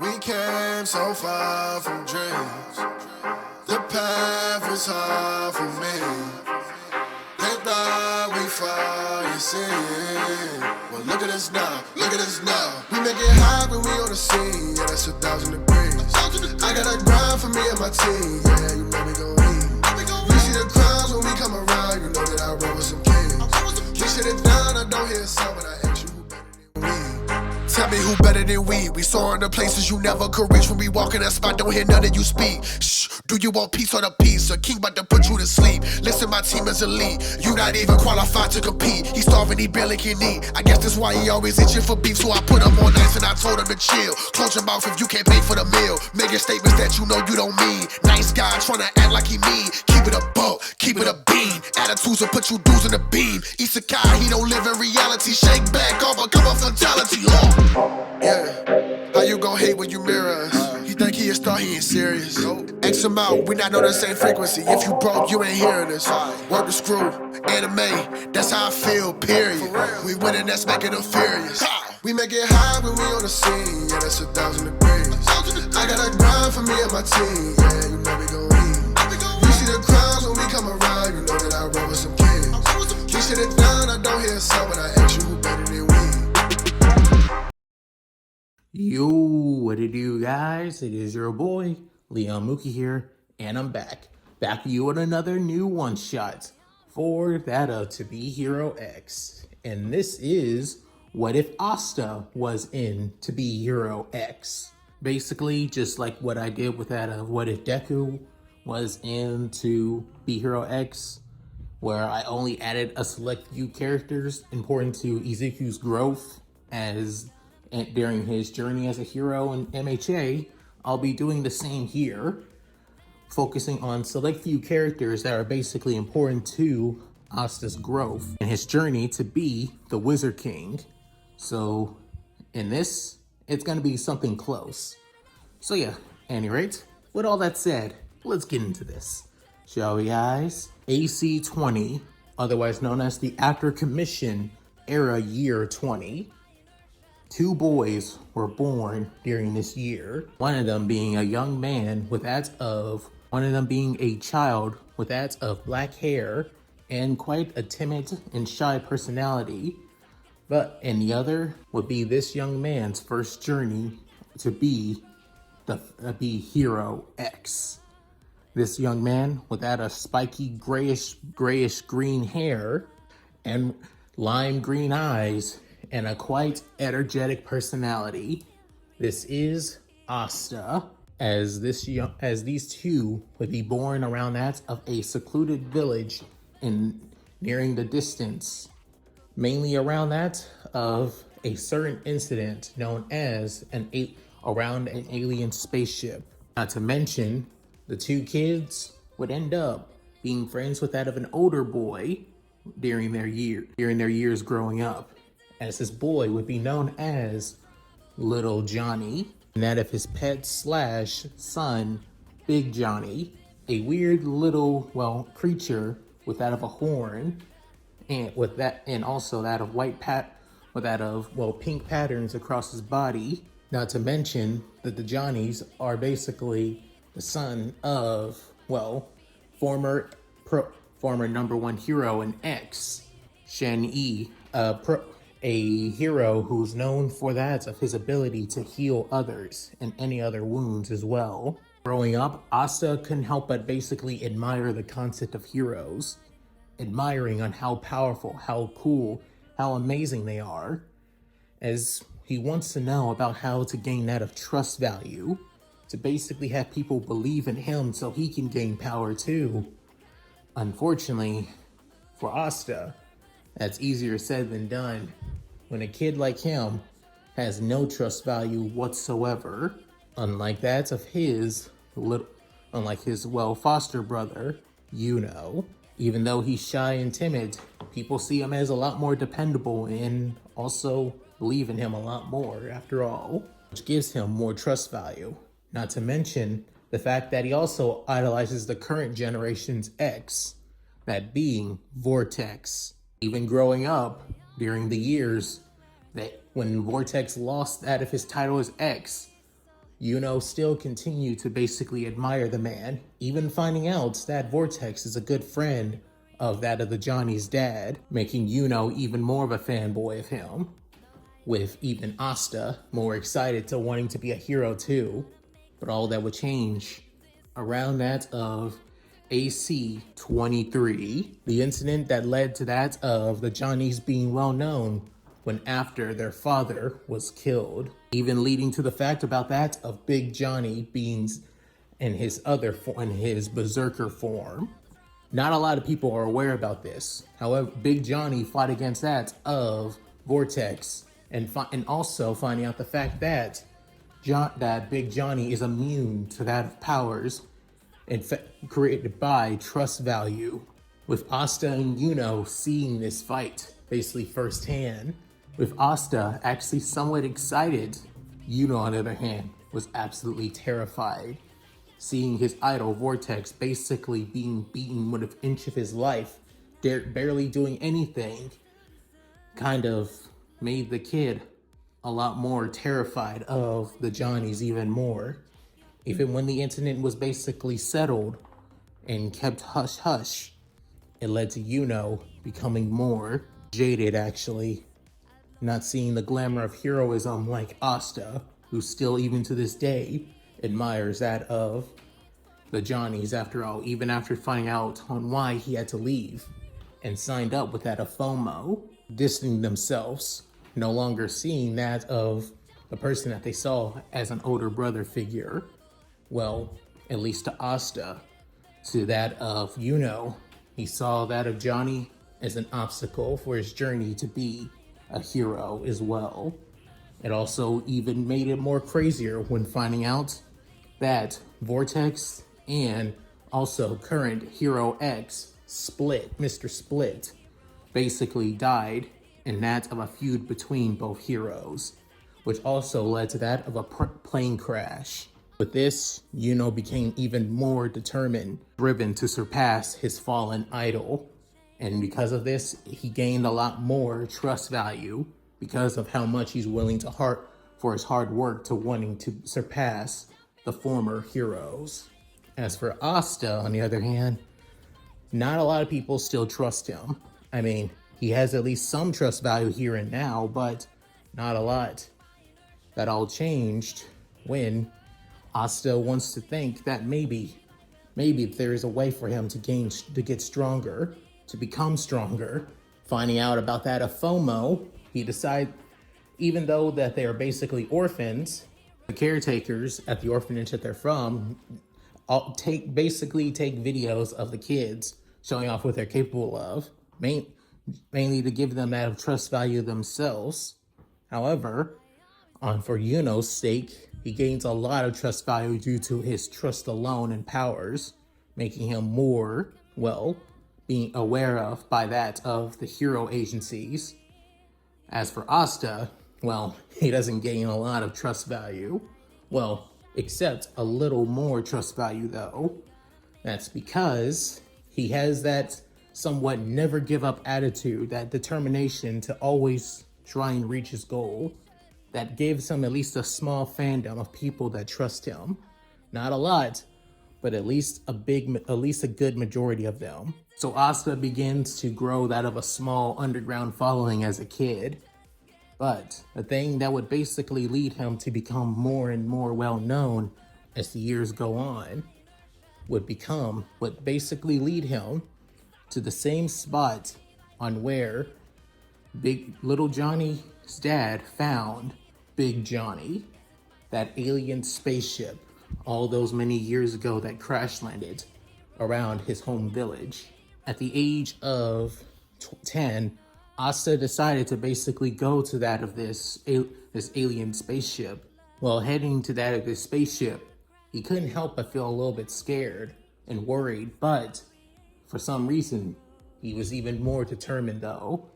We came so far from dreams. The path was hard for me. They thought we fall, you see. Well, look at us now, look at us now. We make it hot when we on the scene. Yeah, that's 1,000 degrees. I got a grind for me and my team. Yeah, you know we gon' eat. You see the crowds when we come around. You know that I roll with some kings. We sit it down, I don't hear a sound, but I ask you who better than we. Tell me who better than we. We soaring to places you never could reach. When we walk in that spot, don't hear none of you speak. Shh, do you want peace or the peace? A king about to put you to sleep. Listen, my team is elite. You not even qualified to compete. He starving, he barely can eat. I guess that's why he always itching for beef. So I put him on ice and I told him to chill. Close your mouth if you can't pay for the meal. Making statements that you know you don't mean. Nice guy trying to act like he mean. Keep it a buck, keep it a bean. Attitudes will put you dudes in the beam. Isekai, he don't live in reality. Shake back, all become a fatality. Yeah, how you gon' hate when you mirror us? He think he a star, he ain't serious. X him out, we not on the same frequency. If you broke, you ain't hearing this. Work the screw, anime, that's how I feel, period. We winning, that's making them furious. We make it high when we on the scene, yeah, that's 1,000 degrees. I got a grind for me and my team, yeah, you know we gon' eat. You see the crowds when we come around, you know that I roll with some kings. We sit it down, I don't hear a sound, but I ask you who better than we. Yo, what it do, guys? It is your boy, Leon Mookie here, and I'm back with you with another new one-shot for that To Be Hero X. And this is What If Asta was in To Be Hero X. Basically, just like what I did with that of What If Deku was in To Be Hero X, where I only added a select few characters important to Izuku's growth during his journey as a hero in MHA. I'll be doing the same here, focusing on select few characters that are basically important to Asta's growth and his journey to be the Wizard King. So in this, it's gonna be something close. So yeah, at any rate, with all that said, let's get into this, shall we, guys? AC-20, otherwise known as the After Commission Era Year 20. Two boys were born during this year, one of them being a young man with one of them being a child with black hair and quite a timid and shy personality. And the other would be this young man's first journey to be Hero X. This young man with a spiky grayish green hair and lime green eyes and a quite energetic personality. This is Asta, as these two would be born around that of a secluded village nearing the distance, mainly around that of a certain incident known as around an alien spaceship. Not to mention, the two kids would end up being friends with that of an older boy during their years growing up, as this boy would be known as Little Johnny, and that of his pet / son, Big Johnny, a weird little, creature with that of a horn, and also that of pink patterns across his body. Not to mention that the Johnnies are basically the son of, former number one hero in X, Shen Yi, a hero who's known for that of his ability to heal others and any other wounds as well. Growing up, Asta couldn't help but basically admire the concept of heroes, admiring on how powerful, how cool, how amazing they are, as he wants to know about how to gain that of trust value, to basically have people believe in him so he can gain power too. Unfortunately, for Asta, that's easier said than done when a kid like him has no trust value whatsoever, unlike his foster brother, Even though he's shy and timid, people see him as a lot more dependable and also believe in him a lot more after all, which gives him more trust value. Not to mention the fact that he also idolizes the current generation's X, that being Vortex. Even growing up during the years that when Vortex lost that of his title as X, still continued to basically admire the man, even finding out that Vortex is a good friend of that of the Johnny's dad, making even more of a fanboy of him, with even Asta more excited to wanting to be a hero too. But all that would change around that of AC 23, the incident that led to that of the Johnnies being well known when after their father was killed, even leading to the fact about that of Big Johnny being in his berserker form. Not a lot of people are aware about this. However, Big Johnny fought against that of Vortex, and also finding out the fact that that Big Johnny is immune to that of powers created by trust value. With Asta and seeing this fight basically firsthand, with Asta actually somewhat excited, on the other hand was absolutely terrified, seeing his idol Vortex basically being beaten with an inch of his life, barely doing anything, kind of made the kid a lot more terrified of the Johnnies even more. Even when the incident was basically settled and kept hush-hush, it led to becoming more jaded, actually, not seeing the glamour of heroism like Asta, who still even to this day admires that of the Johnnies after all, even after finding out on why he had to leave and signed up with that of FOMO, distancing themselves, no longer seeing that of the person that they saw as an older brother figure. Well, at least to Asta, to that of he saw that of Johnny as an obstacle for his journey to be a hero as well. It also even made it more crazier when finding out that Vortex and also current Hero X Mr. Split, basically died in that of a feud between both heroes, which also led to that of a plane crash. With this, became even more determined, driven to surpass his fallen idol. And because of this, he gained a lot more trust value because of how much he's willing to for his hard work to wanting to surpass the former heroes. As for Asta, on the other hand, not a lot of people still trust him. I mean, he has at least some trust value here and now, but not a lot. That all changed when Asta wants to think that maybe there is a way for him to get stronger, to become stronger. Finding out about that of FOMO, he decides, even though that they are basically orphans, the caretakers at the orphanage that they're from take videos of the kids showing off what they're capable of, mainly to give them that of trust value themselves. However, for Yuno's sake, he gains a lot of trust value due to his trust alone and powers, making him more, being aware of by that of the hero agencies. As for Asta, he doesn't gain a lot of trust value. Except a little more trust value though. That's because he has that somewhat never give up attitude, that determination to always try and reach his goal, that gives him at least a small fandom of people that trust him. Not a lot, but at least a good majority of them. So Asta begins to grow that of a small underground following as a kid. But the thing that would basically lead him to become more and more well known as the years go on would basically lead him to the same spot on where little Johnny's dad found Big Johnny, that alien spaceship all those many years ago that crash landed around his home village. At the age of 10, Asta decided to basically go to that of this alien spaceship. While heading to that of this spaceship, he couldn't help but feel a little bit scared and worried, but for some reason, he was even more determined though,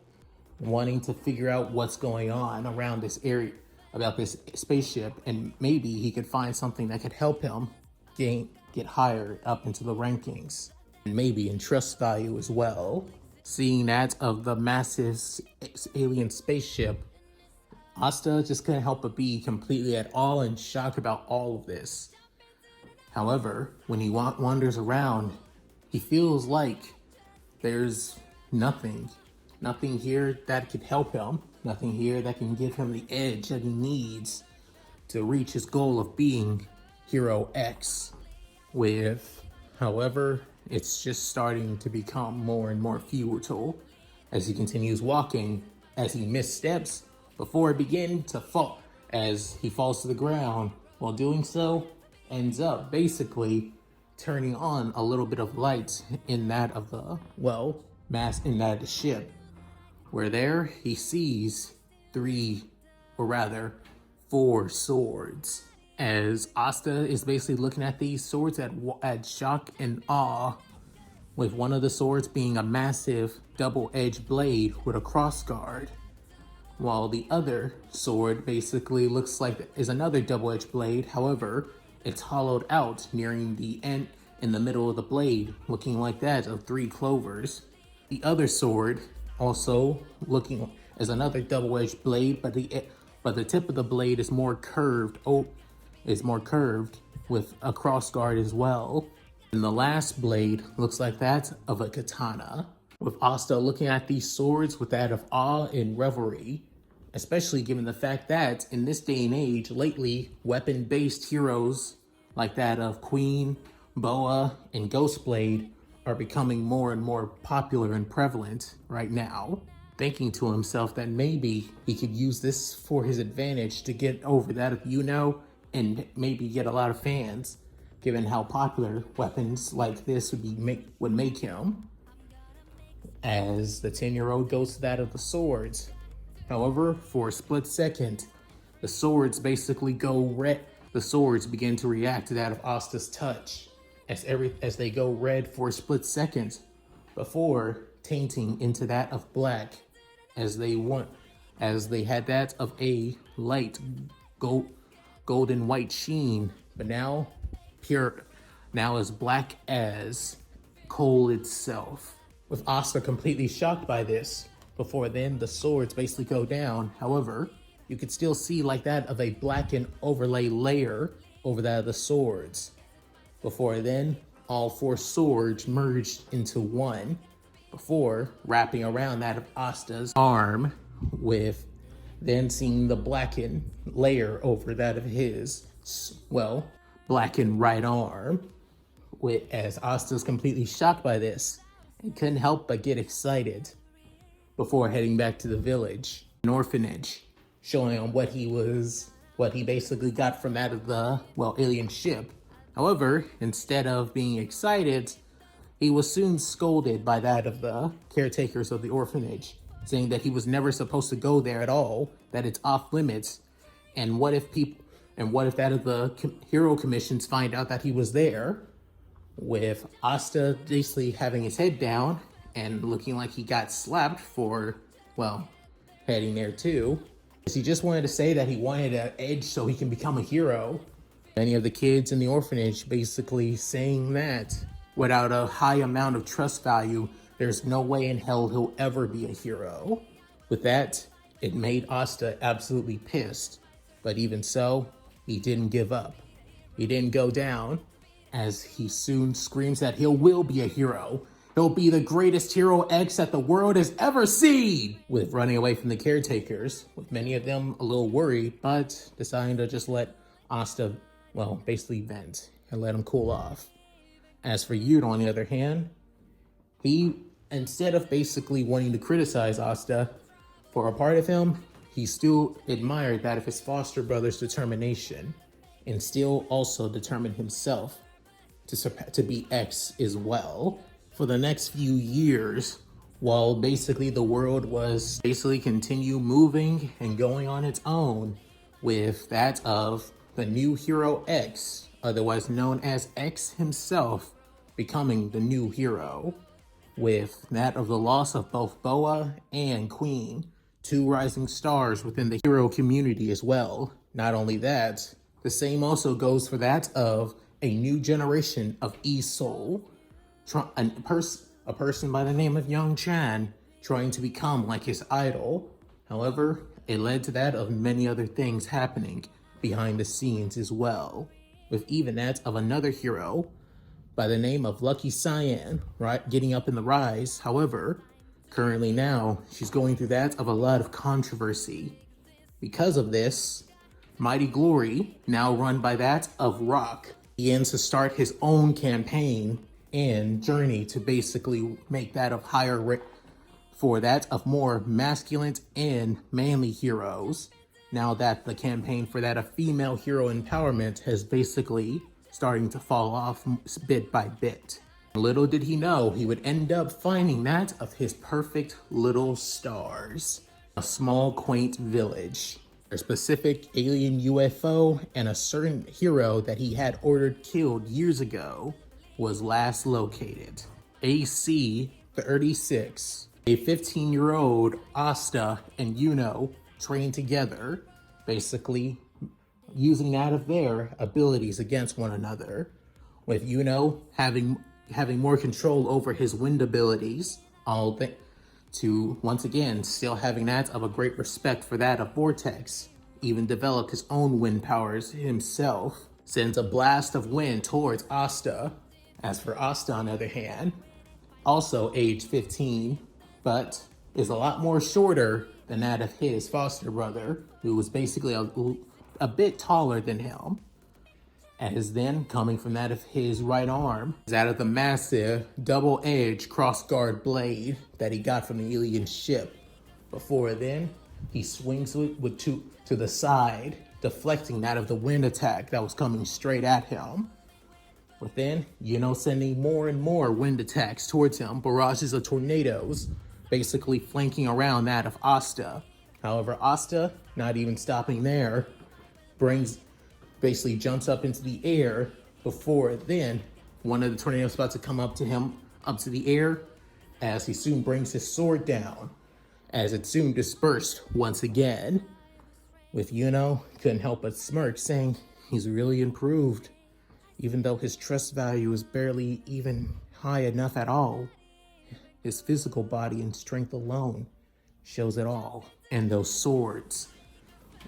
wanting to figure out what's going on around this area, about this spaceship, and maybe he could find something that could help him get higher up into the rankings, and maybe in trust value as well. Seeing that of the massive alien spaceship Asta just couldn't help but be completely at all in shock about all of this. However, when he wanders around, he feels like there's nothing. Nothing here that could help him. Nothing here that can give him the edge that he needs to reach his goal of being Hero X. However, it's just starting to become more and more futile as he continues walking, as he missteps before it begins to fall, as he falls to the ground. While doing so, ends up basically turning on a little bit of light in that of the, in that of the ship, where there he sees four swords. As Asta is basically looking at these swords at shock and awe, with one of the swords being a massive double-edged blade with a crossguard, while the other sword basically looks like is another double-edged blade. However, it's hollowed out, nearing the end in the middle of the blade, looking like that of 3 clovers. The other sword also looking as another double-edged blade, but the tip of the blade is more curved. With a crossguard as well. And the last blade looks like that of a katana. With Asta looking at these swords with that of awe and revelry, especially given the fact that in this day and age, lately, weapon-based heroes like that of Queen, Boa, and Ghostblade are becoming more and more popular and prevalent right now. Thinking to himself that maybe he could use this for his advantage to get over that of Yuno and maybe get a lot of fans, given how popular weapons like this would make him. As the 10-year-old goes to that of the swords. However, for a split second, the swords basically go red. The swords begin to react to that of Asta's touch, as they go red for a split second, before tainting into that of black, as they had that of a light golden white sheen, but now as black as coal itself. With Asta completely shocked by this, before then the swords basically go down. However, you could still see like that of a blackened overlay layer over that of the swords. Before then, all 4 swords merged into one, before wrapping around that of Asta's arm, with then seeing the blackened layer over that of his, blackened right arm. As Asta's completely shocked by this and couldn't help but get excited before heading back to the village, an orphanage, showing him what he basically got from that of the, alien ship. However, instead of being excited, he was soon scolded by that of the caretakers of the orphanage, saying that he was never supposed to go there at all, that it's off limits, and what if that of the hero commissions find out that he was there? With Asta basically having his head down and looking like he got slapped for, heading there too. He just wanted to say that he wanted an edge so he can become a hero. Many of the kids in the orphanage basically saying that without a high amount of trust value, there's no way in hell he'll ever be a hero. With that, it made Asta absolutely pissed. But even so, he didn't give up. He didn't go down, as he soon screams that he will be a hero. He'll be the greatest Hero X that the world has ever seen! With running away from the caretakers, with many of them a little worried, but deciding to just let Asta, basically vent and let him cool off. As for Yuno, on the other hand, he, instead of basically wanting to criticize Asta, for a part of him, he still admired that of his foster brother's determination, and still also determined himself to be X as well. For the next few years, while basically the world was basically continue moving and going on its own, with that of the new Hero X, otherwise known as X himself, becoming the new hero, with that of the loss of both Boa and Queen, 2 rising stars within the hero community as well. Not only that, the same also goes for that of a new generation of E-Soul, a person by the name of Young Chan trying to become like his idol. However, it led to that of many other things happening behind the scenes as well, with even that of another hero by the name of Lucky Cyan, right, getting up in the rise. However, currently now, she's going through that of a lot of controversy. Because of this, Mighty Glory, now run by that of Rock, begins to start his own campaign and journey to basically make that of higher for that of more masculine and manly heroes. Now that the campaign for that of female hero empowerment has basically starting to fall off bit by bit. Little did he know he would end up finding that of his perfect little stars. A small, quaint village. A specific alien UFO and a certain hero that he had ordered killed years ago was last located. AC-36. A 15-year-old Asta and Yuno trained together, basically using that of their abilities against one another, with Yuno having more control over his wind abilities, to once again still having that of a great respect for that of Vortex, even developed his own wind powers himself, sends a blast of wind towards Asta. As for Asta, on the other hand, also age 15, but is a lot more shorter than that of his foster brother, who was basically a bit taller than him. As then, coming from that of his right arm, is that of the massive double-edged cross-guard blade that he got from the alien ship. Before then, he swings it to the side, deflecting that of the wind attack that was coming straight at him. Within, sending more and more wind attacks towards him, barrages of tornadoes, basically flanking around that of Asta. However, Asta, not even stopping there, basically jumps up into the air. Before then, one of the tornadoes about to come up to the air, as he soon brings his sword down, as it soon dispersed once again. With Yuno, couldn't help but smirk, saying he's really improved, even though his trust value is barely even high enough at all. His physical body and strength alone shows it all. And those swords.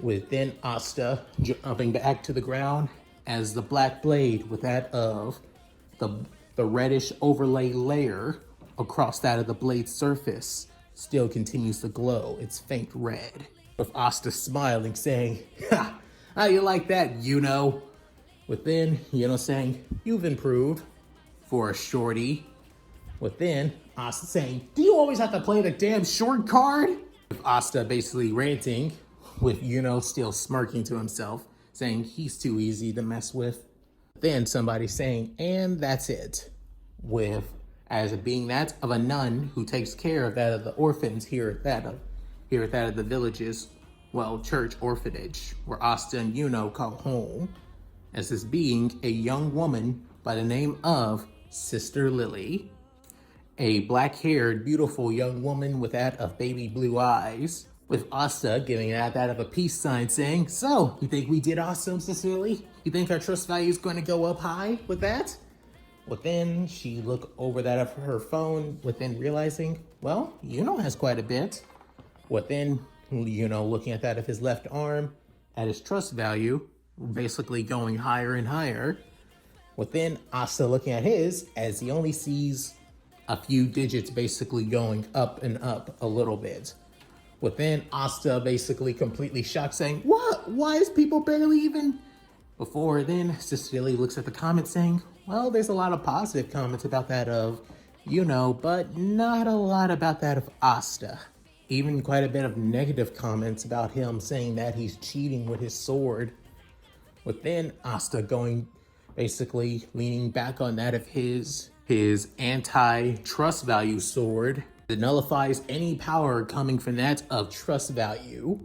With then Asta jumping back to the ground as the black blade with that of the reddish overlay layer across that of the blade's surface still continues to glow its faint red. With Asta smiling, saying, "Ha! How you like that, Yuno?" Within, saying, "You've improved for a shorty." Within, Asta saying, "Do you always have to play the damn short card?" With Asta basically ranting, with Yuno still smirking to himself, saying he's too easy to mess with. Then somebody saying, "And that's it." With, as it being that of a nun who takes care of that of the orphans here at that of the village's, church orphanage, where Asta and Yuno call home, as this being a young woman by the name of Sister Lily. A black-haired, beautiful young woman with that of baby blue eyes, with Asta giving that of a peace sign, saying, "So, you think we did awesome, Sister Lily? You think our trust value is going to go up high with that?" Within, she looked over that of her phone, within realizing, Yuno has quite a bit. Within, looking at that of his left arm, at his trust value, basically going higher and higher. Within, Asta looking at his, as he only sees a few digits basically going up and up a little bit. Within, Asta basically completely shocked, saying, "What? Why is people barely even..." Before then, Sister Lily looks at the comments saying, there's a lot of positive comments about that of but not a lot about that of Asta. Even quite a bit of negative comments about him, saying that he's cheating with his sword. Within, Asta basically leaning back on that of his anti-trust value sword that nullifies any power coming from that of trust value.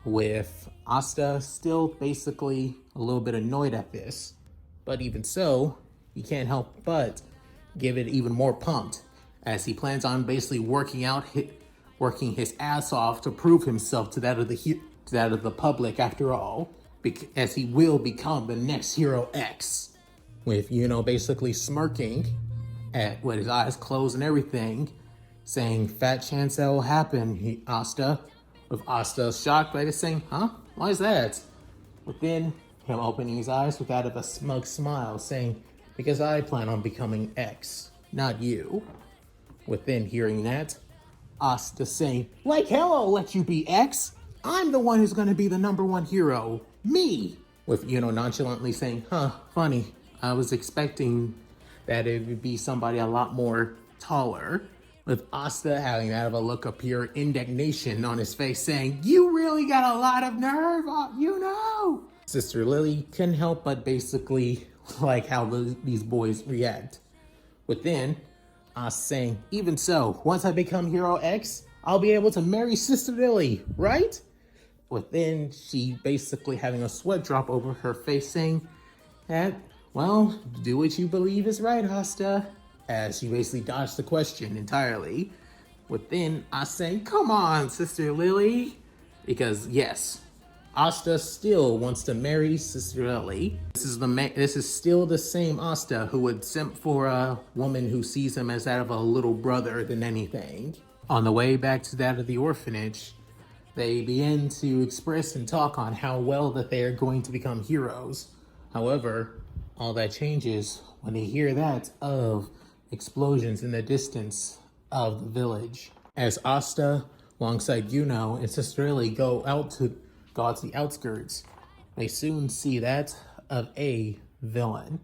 With Asta still basically a little bit annoyed at this, but even so, he can't help but give it even more pumped, as he plans on basically working his ass off to prove himself to that of the public after all, as he will become the next Hero X. With basically smirking with his eyes closed and everything, saying, "Fat chance that will happen, Asta. With Asta shocked by this saying, huh? Why is that? Within him opening his eyes with that of a smug smile saying, because I plan on becoming X, not you. Within hearing that, Asta saying, like hell I'll let you be X. I'm the one who's gonna be the #1 hero. Me. With nonchalantly saying, huh, funny. I was expecting that it would be somebody a lot more taller. With Asta having that of a look of pure indignation on his face saying, you really got a lot of nerve, Sister Lily couldn't help but basically like how these boys react. Within, saying, even so, once I become Hero X, I'll be able to marry Sister Lily, right? Within, she basically having a sweat drop over her face saying that, well, do what you believe is right, Asta. As she basically dodged the question entirely. Within, saying, come on, Sister Lily. Because yes, Asta still wants to marry Sister Lily. This is still the same Asta who would simp for a woman who sees him as that of a little brother than anything. On the way back to that of the orphanage, they begin to express and talk on how well that they are going to become heroes. However, all that changes when they hear that of explosions in the distance of the village. As Asta, alongside Yuno and Sister Lily go out to the outskirts, they soon see that of a villain.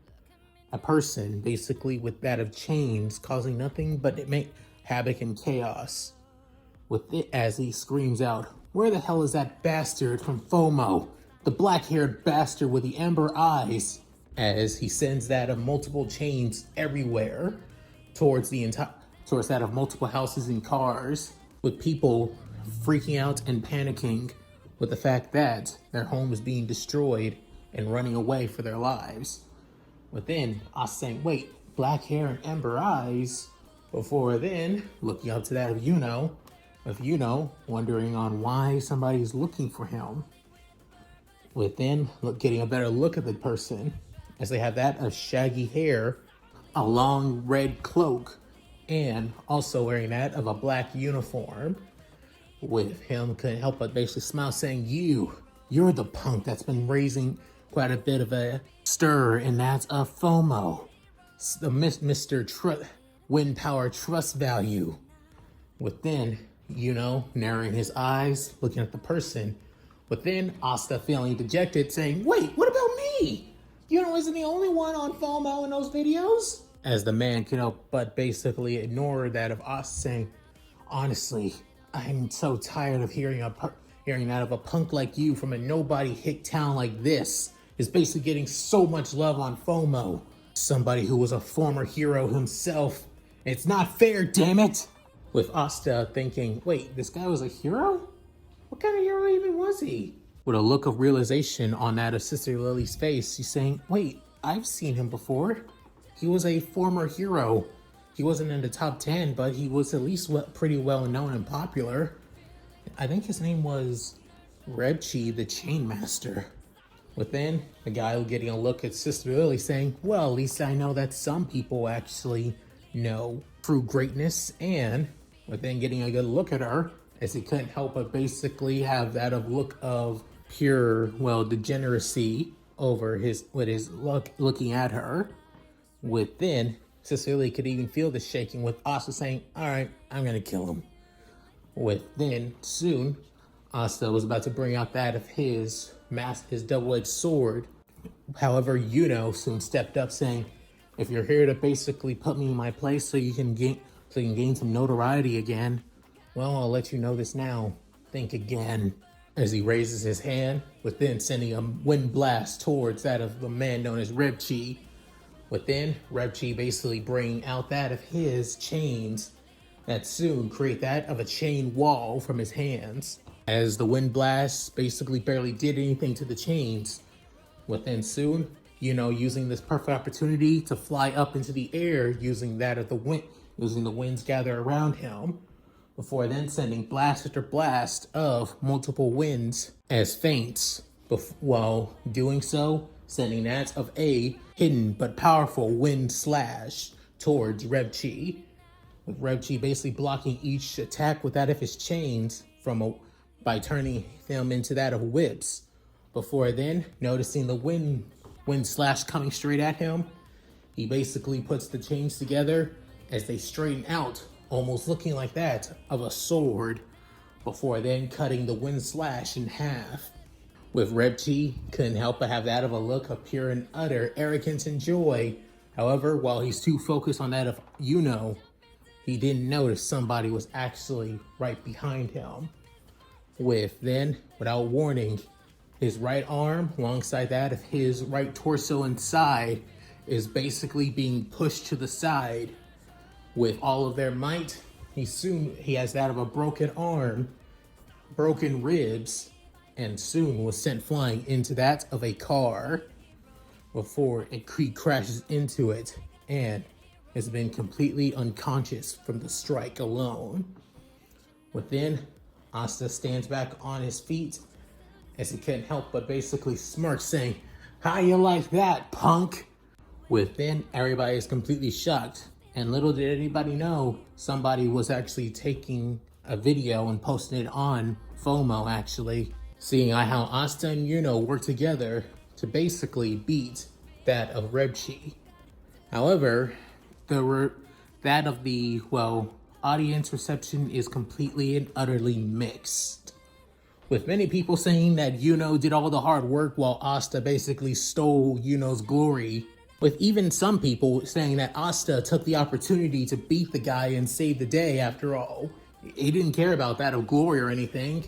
A person, basically with that of chains, causing nothing but it make havoc and chaos. With it as he screams out, where the hell is that bastard from FOMO? The black-haired bastard with the amber eyes. As he sends that of multiple chains everywhere towards that of multiple houses and cars, with people freaking out and panicking with the fact that their home is being destroyed and running away for their lives. Within, us saying, wait, black hair and amber eyes? Before then, looking up to that of Yuno, wondering on why somebody's looking for him. Within, getting a better look at the person, as they have that of shaggy hair, a long red cloak, and also wearing that of a black uniform. With him couldn't help but basically smile saying, you're the punk that's been raising quite a bit of a stir, and that's a FOMO. The Mr. Wind Power Trust Value. Within, narrowing his eyes, looking at the person. Within, Asta feeling dejected saying, wait, what about me? Isn't the only one on FOMO in those videos? As the man could help but basically ignore that of Asta saying, honestly, I'm so tired of hearing that of a punk like you from a nobody hit town like this is basically getting so much love on FOMO. Somebody who was a former hero himself. It's not fair, damn it! With Asta thinking, wait, this guy was a hero? What kind of hero even was he? With a look of realization on that of Sister Lily's face, she's saying, wait, I've seen him before. He was a former hero. He wasn't in the top 10, but he was at least pretty well known and popular. I think his name was Rebchi the Chainmaster. Within, the guy getting a look at Sister Lily saying, well, at least I know that some people actually know true greatness. And within getting a good look at her, as he couldn't help but basically have that of look of pure, degeneracy over his look looking at her. Within, Cecilia could even feel the shaking with Asta saying, all right, I'm gonna kill him. Within, soon, Asta was about to bring out that of his double-edged sword. However, soon stepped up saying, if you're here to basically put me in my place so you can gain some notoriety again, well, I'll let you know this now. Think again. As he raises his hand, within sending a wind blast towards that of the man known as Rebchi. Within, Rebchi basically bringing out that of his chains that soon create that of a chain wall from his hands. As the wind blast basically barely did anything to the chains. Within soon, using this perfect opportunity to fly up into the air using that of the wind, using the winds gather around him. Before then sending blast after blast of multiple winds as feints. While doing so, sending that of a hidden but powerful wind slash towards Rebchi. With Rebchi basically blocking each attack with that of his chains from by turning them into that of whips. Before then, noticing the wind slash coming straight at him, he basically puts the chains together as they straighten out, almost looking like that of a sword, before then cutting the wind slash in half. With Repchi, couldn't help but have that of a look of pure and utter arrogance and joy. However, while he's too focused on that of he didn't notice somebody was actually right behind him. With then, without warning, his right arm alongside that of his right torso and side is basically being pushed to the side. With all of their might, he has that of a broken arm, broken ribs, and soon was sent flying into that of a car before he crashes into it and has been completely unconscious from the strike alone. Within, Asta stands back on his feet as he couldn't help but basically smirk, saying, "How you like that, punk?" Within, everybody is completely shocked, and little did anybody know somebody was actually taking a video and posting it on FOMO, actually, seeing how Asta and work together to basically beat that of Rebchi. However, that of the audience reception is completely and utterly mixed, with many people saying that did all the hard work while Asta basically stole Yuno's glory, with even some people saying that Asta took the opportunity to beat the guy and save the day. After all, he didn't care about that of glory or anything.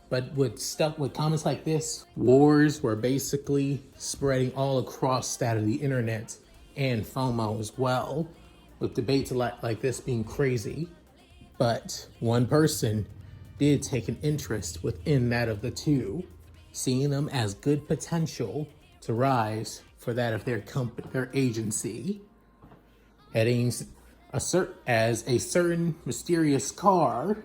But with comments like this, wars were basically spreading all across that of the internet and FOMO as well, with debates like this being crazy. But one person did take an interest within that of the two, seeing them as good potential to rise for that of their company, their agency, heading as a certain mysterious car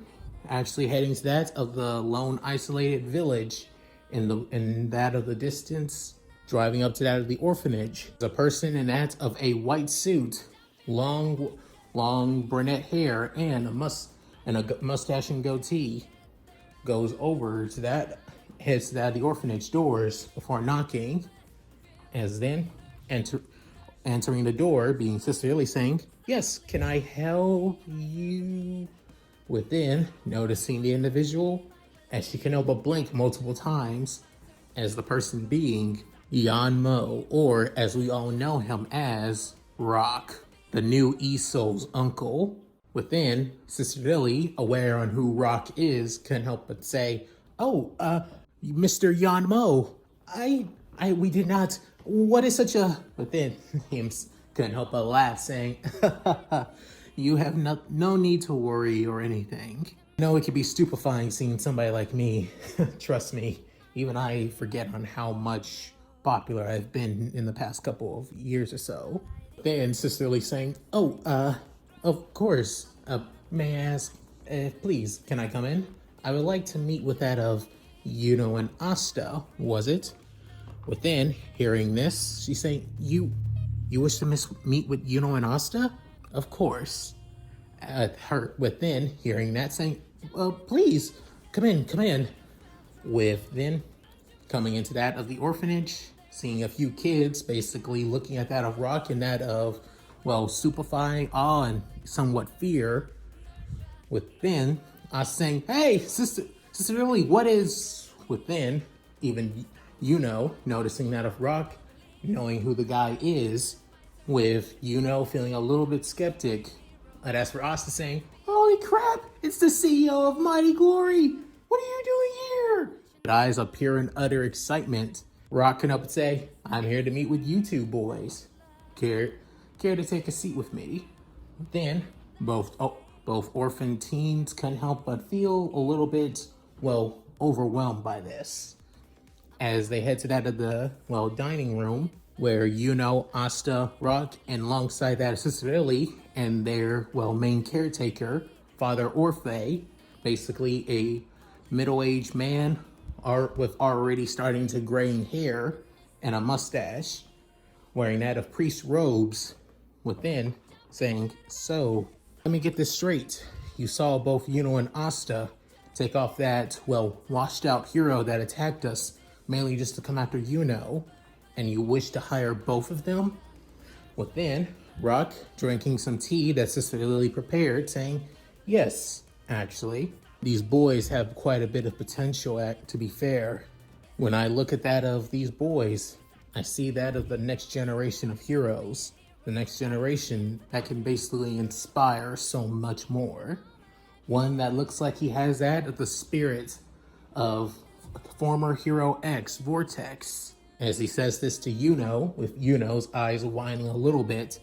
actually heading to that of the lone isolated village in that of the distance, driving up to that of the orphanage. The person in that of a white suit, long brunette hair, and a mustache and goatee, goes over to that, heads to that of the orphanage doors before knocking, as then entering the door, being Sister Lily, saying, "Yes, can I help you?" Within, noticing the individual, as she can help but blink multiple times, as the person being Yanmo, or as we all know him as Rock, the new Isol's uncle. Within, Sister Lily, aware on who Rock is, couldn't help but say, "Oh, Mr. Yanmo, we did not, what is such a," within, him couldn't help but laugh, saying, "You have no need to worry or anything. It can be stupefying seeing somebody like me. Trust me, even I forget on how much popular I've been in the past couple of years or so." Then Sister Lee saying, "Oh, of course, may I ask, please, can I come in? I would like to meet with that of and Asta, was it?" Within, hearing this, she's saying, You wish to meet with and Asta? Of course." Her within, hearing that, saying, "Please, come in." Within, coming into that of the orphanage, seeing a few kids basically looking at that of Rock and that of, stupefying awe and somewhat fear. Within, saying, "Hey, Sister Lily, what is..." Within, even noticing that of Rock, knowing who the guy is, with feeling a little bit skeptic. And as for Asta saying, "Holy crap, it's the CEO of Mighty Glory! What are you doing here?" With eyes of pure and utter excitement, rocking up and say, "I'm here to meet with you two boys. Care to take a seat with me?" Then, both orphan teens couldn't help but feel a little bit, overwhelmed by this, as they head to that of the, dining room, where Asta, Rock, and alongside that Sister Lily and their, main caretaker, Father Orphe, basically a middle-aged man with already starting to graying hair and a mustache, wearing that of priest robes, within, saying, "So, let me get this straight. You saw both and Asta take off that, well, washed out hero that attacked us, mainly just to come after Yuno, and you wish to hire both of them? Well then, Rock, drinking some tea that Sister Lily prepared, saying, yes, actually, these boys have quite a bit of potential, to be fair. When I look at that of these boys, I see that of the next generation of heroes. The next generation that can basically inspire so much more. One that looks like he has that of the spirit of former Hero X, Vortex. As he says this to Yuno, with Yuno's eyes whining a little bit,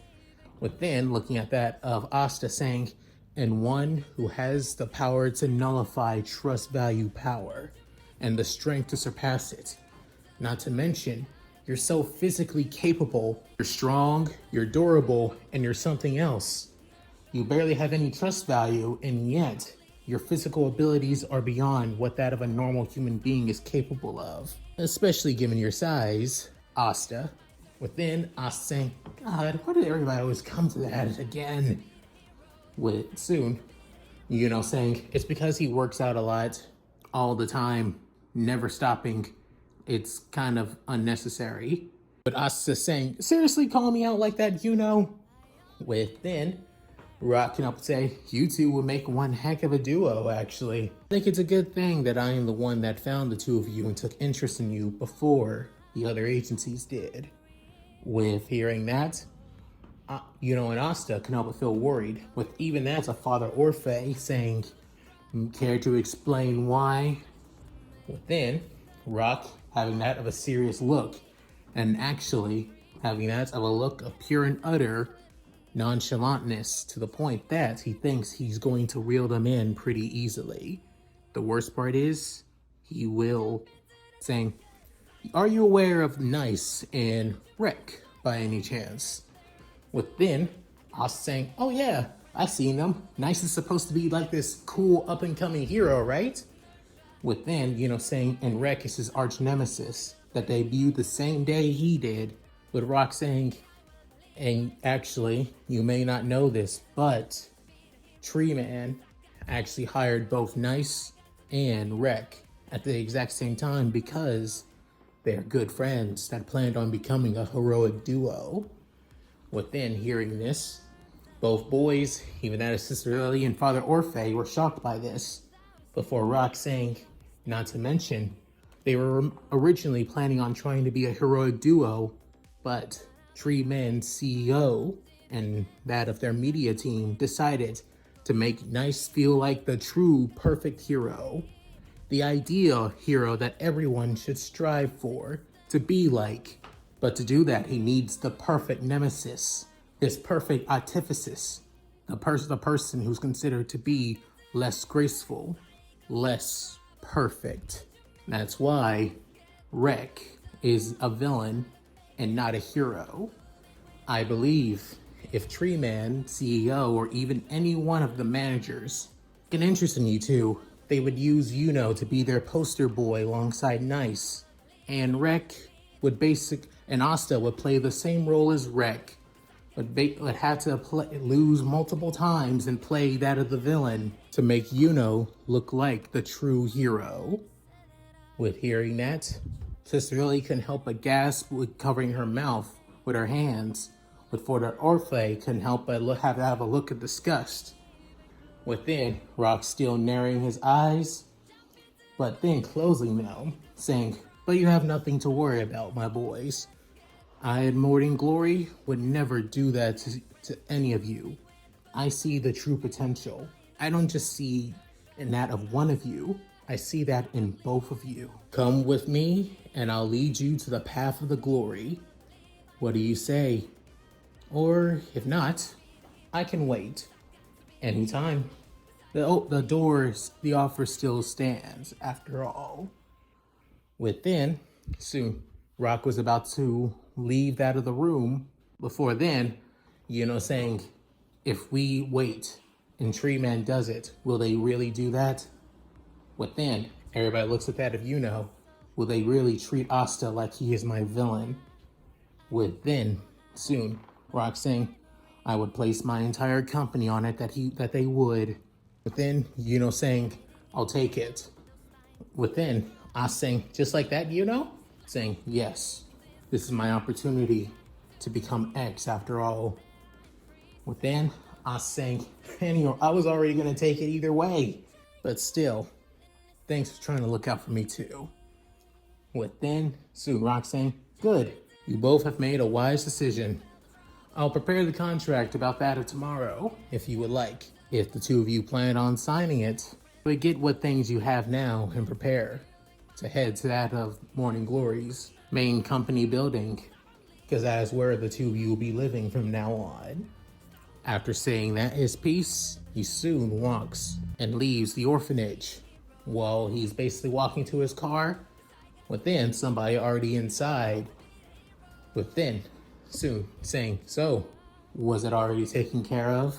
within looking at that of Asta saying, and one who has the power to nullify trust value power, and the strength to surpass it. Not to mention, you're so physically capable, you're strong, you're durable, and you're something else. You barely have any trust value, and yet your physical abilities are beyond what that of a normal human being is capable of. Especially given your size, Asta. Within, Asta saying, God, why did everybody always come to that again? With soon, saying, it's because he works out a lot, all the time, never stopping. It's kind of unnecessary. But Asta saying, seriously call me out like that, Within, Rock can up and say, you two would make one heck of a duo, actually. I think it's a good thing that I am the one that found the two of you and took interest in you before the other agencies did. With hearing that, and Asta can help but feel worried. With even that, a Father Orphe saying, care to explain why? Within, Rock having that of a serious look, and actually having that of a look of pure and utter nonchalantness to the point that he thinks he's going to reel them in pretty easily. The worst part is, he will, saying, are you aware of Nice and Wreck by any chance? Within, us saying, oh yeah, I've seen them. Nice is supposed to be like this cool up and coming hero, right? Within, saying, and Wreck is his arch nemesis that debuted the same day he did, with Rock saying, and actually, you may not know this, but Tree Man actually hired both Nice and Wreck at the exact same time because they're good friends that planned on becoming a heroic duo. Within hearing this, both boys, even that of Sister Lily and Father Orphe, were shocked by this, before Rock saying, not to mention, they were originally planning on trying to be a heroic duo, but Tree Man's CEO and that of their media team decided to make Nice feel like the true perfect hero. The ideal hero that everyone should strive for, to be like. But to do that, he needs the perfect nemesis, his perfect antithesis, the person who's considered to be less graceful, less perfect. That's why Wreck is a villain and not a hero. I believe if Tree Man, CEO, or even any one of the managers get interest in you two, they would use to be their poster boy alongside Nice. And Wreck would and Asta would play the same role as Wreck, but would have to lose multiple times and play that of the villain to make look like the true hero. With hearing that, Sister Lily couldn't help but gasp with covering her mouth with her hands, but Father Orphe couldn't help but have a look of disgust. Within, Rock still narrowing his eyes, but then closing them, saying, but you have nothing to worry about, my boys. I and Morning Glory would never do that to any of you. I see the true potential. I don't just see in that of one of you, I see that in both of you. Come with me, and I'll lead you to the path of the glory. What do you say? Or, if not, I can wait. Anytime. The offer still stands, after all. Within, soon, Rock was about to leave that of the room. Before then, saying, if we wait and Tree Man does it, will they really do that? Within, everybody looks at that of will they really treat Asta like he is my villain? Within, soon, Rock saying, I would place my entire company on it that they would. Within, saying, I'll take it. Within, I saying, just like that, saying, yes, this is my opportunity to become X after all. Within, I saying, I was already going to take it either way. But still, thanks for trying to look out for me too. Within, soon Rock saying, good, you both have made a wise decision. I'll prepare the contract about that of tomorrow, if you would like. If the two of you plan on signing it, but get what things you have now and prepare to head to that of Morning Glory's main company building, because that is where the two of you will be living from now on. After saying that his piece, he soon walks and leaves the orphanage. While he's basically walking to his car, within somebody already inside, within soon saying, so, was it already taken care of?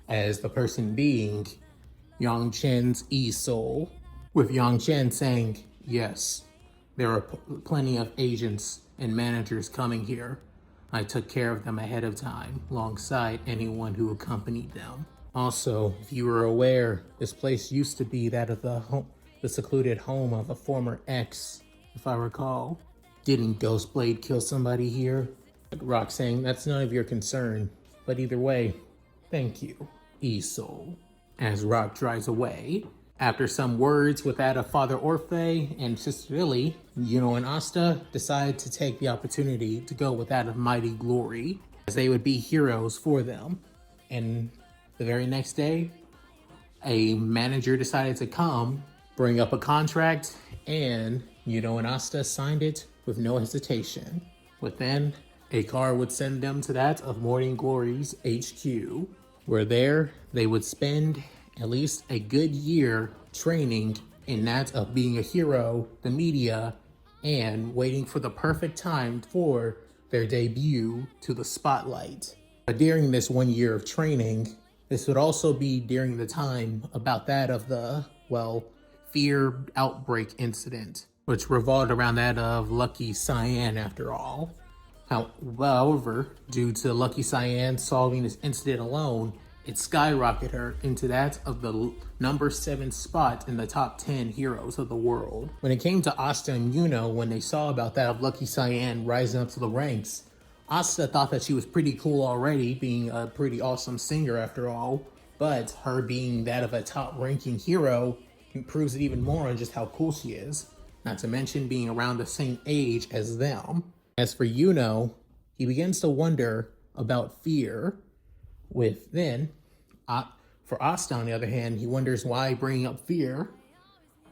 As the person being Yang Chen's E-Soul, with Yang Chen saying, yes, there are plenty of agents and managers coming here. I took care of them ahead of time, alongside anyone who accompanied them. Also, if you were aware, this place used to be that of the secluded home of a former ex, if I recall. Didn't Ghostblade kill somebody here? Rock saying, that's none of your concern. But either way, thank you, E-Soul. As Rock drives away, after some words with that of Father Orphe and Sister Lily, and Asta decide to take the opportunity to go with that of Mighty Glory, as they would be heroes for them. And the very next day, a manager decided to come, bring up a contract, and and Asta signed it with no hesitation. Within, a car would send them to that of Morning Glory's HQ, where there they would spend at least a good year training in that of being a hero, the media, and waiting for the perfect time for their debut to the spotlight. But during this 1 year of training, this would also be during the time about that of the, fear outbreak incident, which revolved around that of Lucky Cyan after all. However, due to Lucky Cyan solving this incident alone, it skyrocketed her into that of the number 7 spot in the top 10 heroes of the world. When it came to Asta and Yuno, when they saw about that of Lucky Cyan rising up to the ranks, Asta thought that she was pretty cool already, being a pretty awesome singer after all, but her being that of a top-ranking hero proves it even more on just how cool she is, not to mention being around the same age as them. As for Yuno, he begins to wonder about fear. For Asta, on the other hand, he wonders why bringing up fear.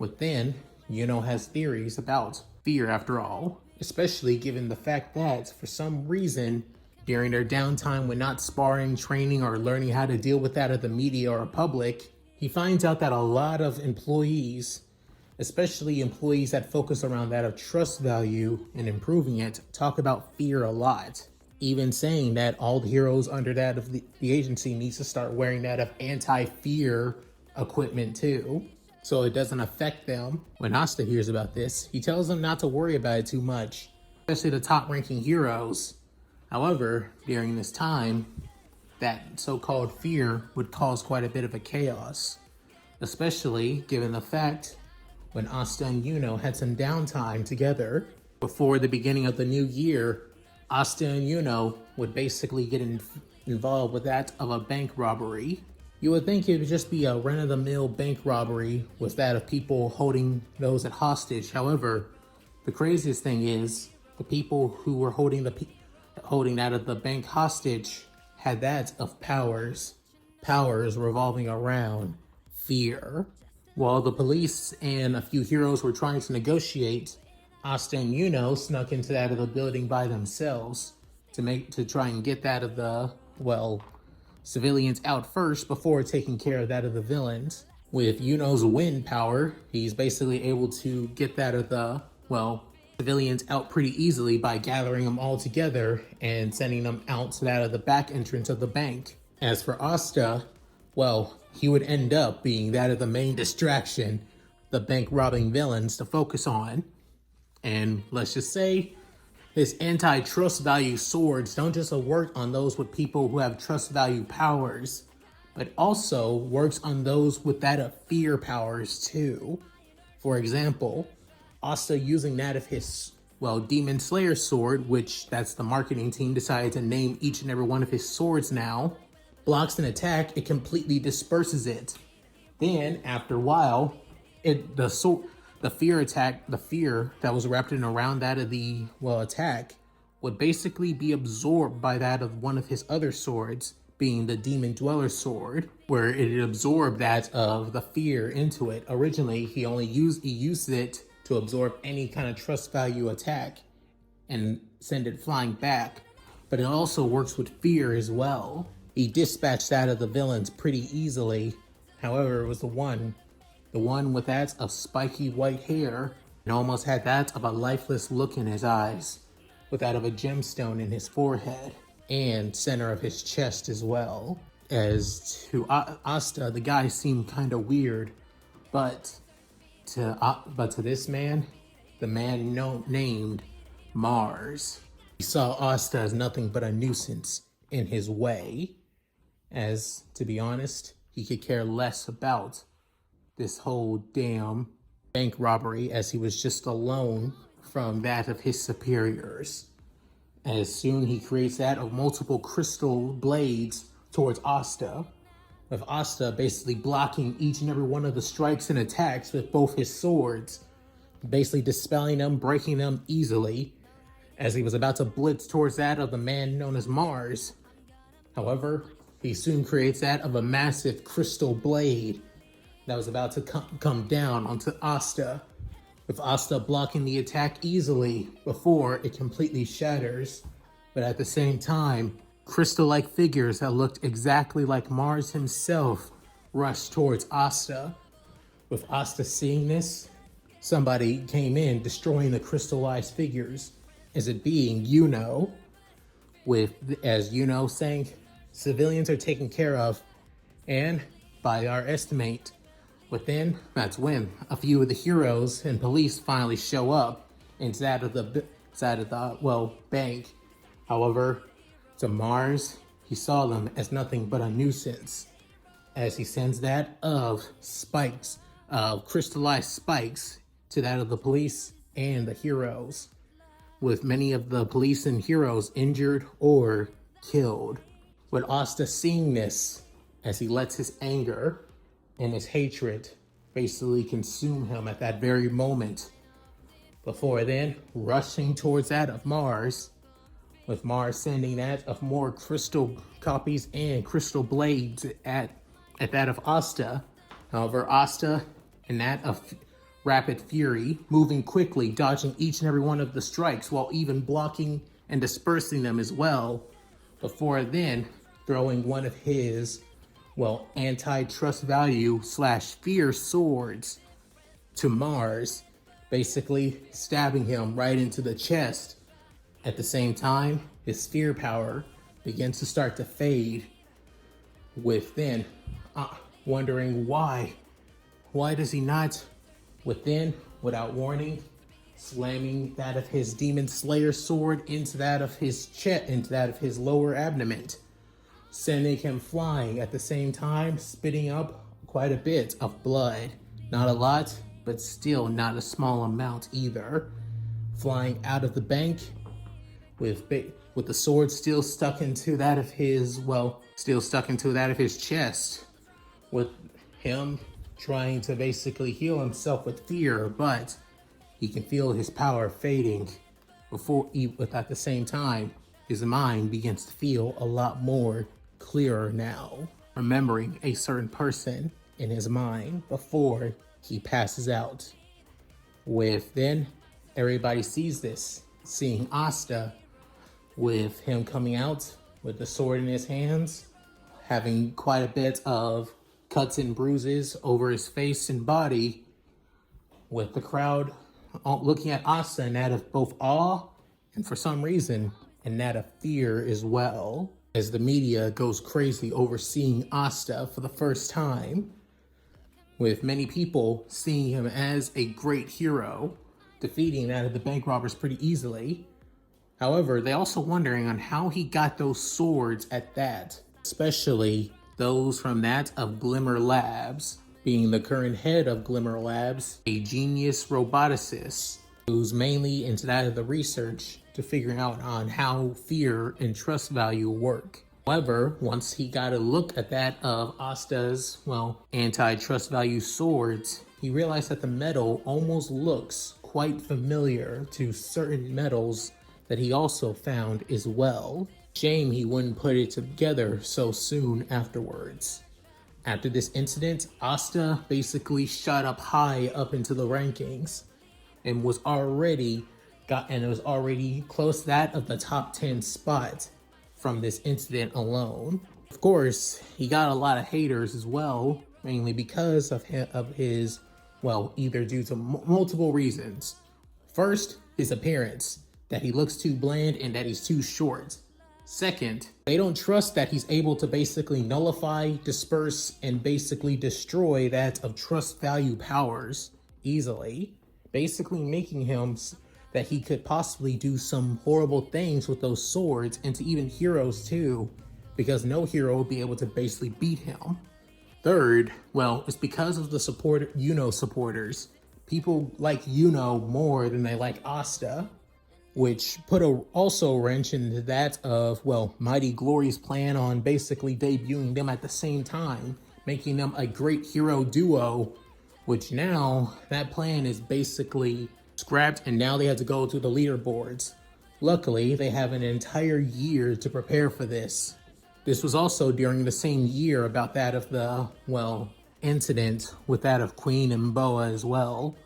Yuno has theories about fear after all, especially given the fact that, for some reason, during their downtime when not sparring, training, or learning how to deal with that of the media or public, he finds out that a lot of employees, especially employees that focus around that of trust value and improving it, talk about fear a lot. Even saying that all the heroes under that of the agency needs to start wearing that of anti-fear equipment too, so it doesn't affect them. When Asta hears about this, he tells them not to worry about it too much, especially the top-ranking heroes. However, during this time, that so-called fear would cause quite a bit of a chaos, especially given the fact when Asta and Yuno had some downtime together before the beginning of the new year. Asta and Yuno would basically get involved with that of a bank robbery. You would think it would just be a run-of-the-mill bank robbery with that of people holding those at hostage. However, the craziest thing is the people who were holding that of the bank hostage had that of powers revolving around fear. While the police and a few heroes were trying to negotiate, Asta and Yuno snuck into that of the building by themselves to try and get that of the, civilians out first before taking care of that of the villains. With Yuno's wind power, he's basically able to get that of the, civilians out pretty easily by gathering them all together and sending them out to that of the back entrance of the bank. As for Asta, he would end up being that of the main distraction the bank robbing villains to focus on. And let's just say, his anti-trust value swords don't just work on those with people who have trust value powers, but also works on those with that of fear powers too. For example, Asta using that of his, Demon Slayer sword, which that's the marketing team decided to name each and every one of his swords now, blocks an attack, it completely disperses it. Then, after a while, the fear that was wrapped in around that of the, attack, would basically be absorbed by that of one of his other swords, being the Demon Dweller sword, where it absorbed that of the fear into it. Originally, he used it to absorb any kind of trust value attack and send it flying back, but it also works with fear as well. He dispatched that of the villains pretty easily. However, it was the one with that of spiky white hair, and almost had that of a lifeless look in his eyes, with that of a gemstone in his forehead and center of his chest as well. As to Asta, the guy seemed kind of weird, but to this man, the man named Mars, he saw Asta as nothing but a nuisance in his way. As to be honest, he could care less about this whole damn bank robbery, as he was just alone from that of his superiors. As soon he creates that of multiple crystal blades towards Asta, with Asta basically blocking each and every one of the strikes and attacks with both his swords, basically dispelling them, breaking them easily, as he was about to blitz towards that of the man known as Mars. However, he soon creates that of a massive crystal blade that was about to come down onto Asta, with Asta blocking the attack easily before it completely shatters. But at the same time, crystal-like figures that looked exactly like Mars himself rushed towards Asta. With Asta seeing this, somebody came in, destroying the crystallized figures, as it being Yuno, as Yuno saying, civilians are taken care of, and by our estimate, that's when a few of the heroes and police finally show up inside of the bank. However, to Mars, he saw them as nothing but a nuisance, as he sends that of spikes, crystallized spikes, to that of the police and the heroes, with many of the police and heroes injured or killed. With Asta seeing this, as he lets his anger and his hatred basically consume him at that very moment, before then rushing towards that of Mars, with Mars sending that of more crystal copies and crystal blades at that of Asta. However, Asta and that of Rapid Fury, moving quickly, dodging each and every one of the strikes, while even blocking and dispersing them as well, before then throwing one of his anti-trust value / fear swords to Mars, basically stabbing him right into the chest. At the same time, his fear power begins to start to fade, with then wondering why does he not, without warning, slamming that of his Demon Slayer sword into that of his chest, into that of his lower abdomen, sending him flying, at the same time spitting up quite a bit of blood. Not a lot, but still not a small amount either. Flying out of the bank with the sword still stuck into that of his, chest, with him trying to basically heal himself with fear, but he can feel his power fading but at the same time, his mind begins to feel a lot more clearer now, remembering a certain person in his mind before he passes out. Then everybody sees this, seeing Asta with him coming out with the sword in his hands, having quite a bit of cuts and bruises over his face and body, with the crowd looking at Asta in that of both awe and, for some reason, in that of fear as well, as the media goes crazy over seeing Asta for the first time, with many people seeing him as a great hero, defeating that of the bank robbers pretty easily. However, they also wondering on how he got those swords at that, especially those from that of Glimmer Labs, being the current head of Glimmer Labs, a genius roboticist who's mainly into that of the research to figuring out on how fear and trust value work. However, once he got a look at that of Asta's, anti-trust value swords, he realized that the metal almost looks quite familiar to certain metals that he also found as well. Shame he wouldn't put it together so soon afterwards. After this incident, Asta basically shot up high up into the rankings and was already close to that of the top 10 spot from this incident alone. Of course, he got a lot of haters as well, mainly because of his, either due to multiple reasons. First, his appearance, that he looks too bland and that he's too short. Second, they don't trust that he's able to basically nullify, disperse, and basically destroy that of trust value powers easily, basically making him that he could possibly do some horrible things with those swords, and to even heroes too, because no hero will be able to basically beat him. Third, it's because of the supporters. People like Yuno more than they like Asta, which put also wrench into that of, Mighty Glory's plan on basically debuting them at the same time, making them a great hero duo, which now that plan is basically scrapped and now they have to go to the leaderboards. Luckily, they have an entire year to prepare for this. This was also during the same year about that of the, incident with that of Queen and Boa as well,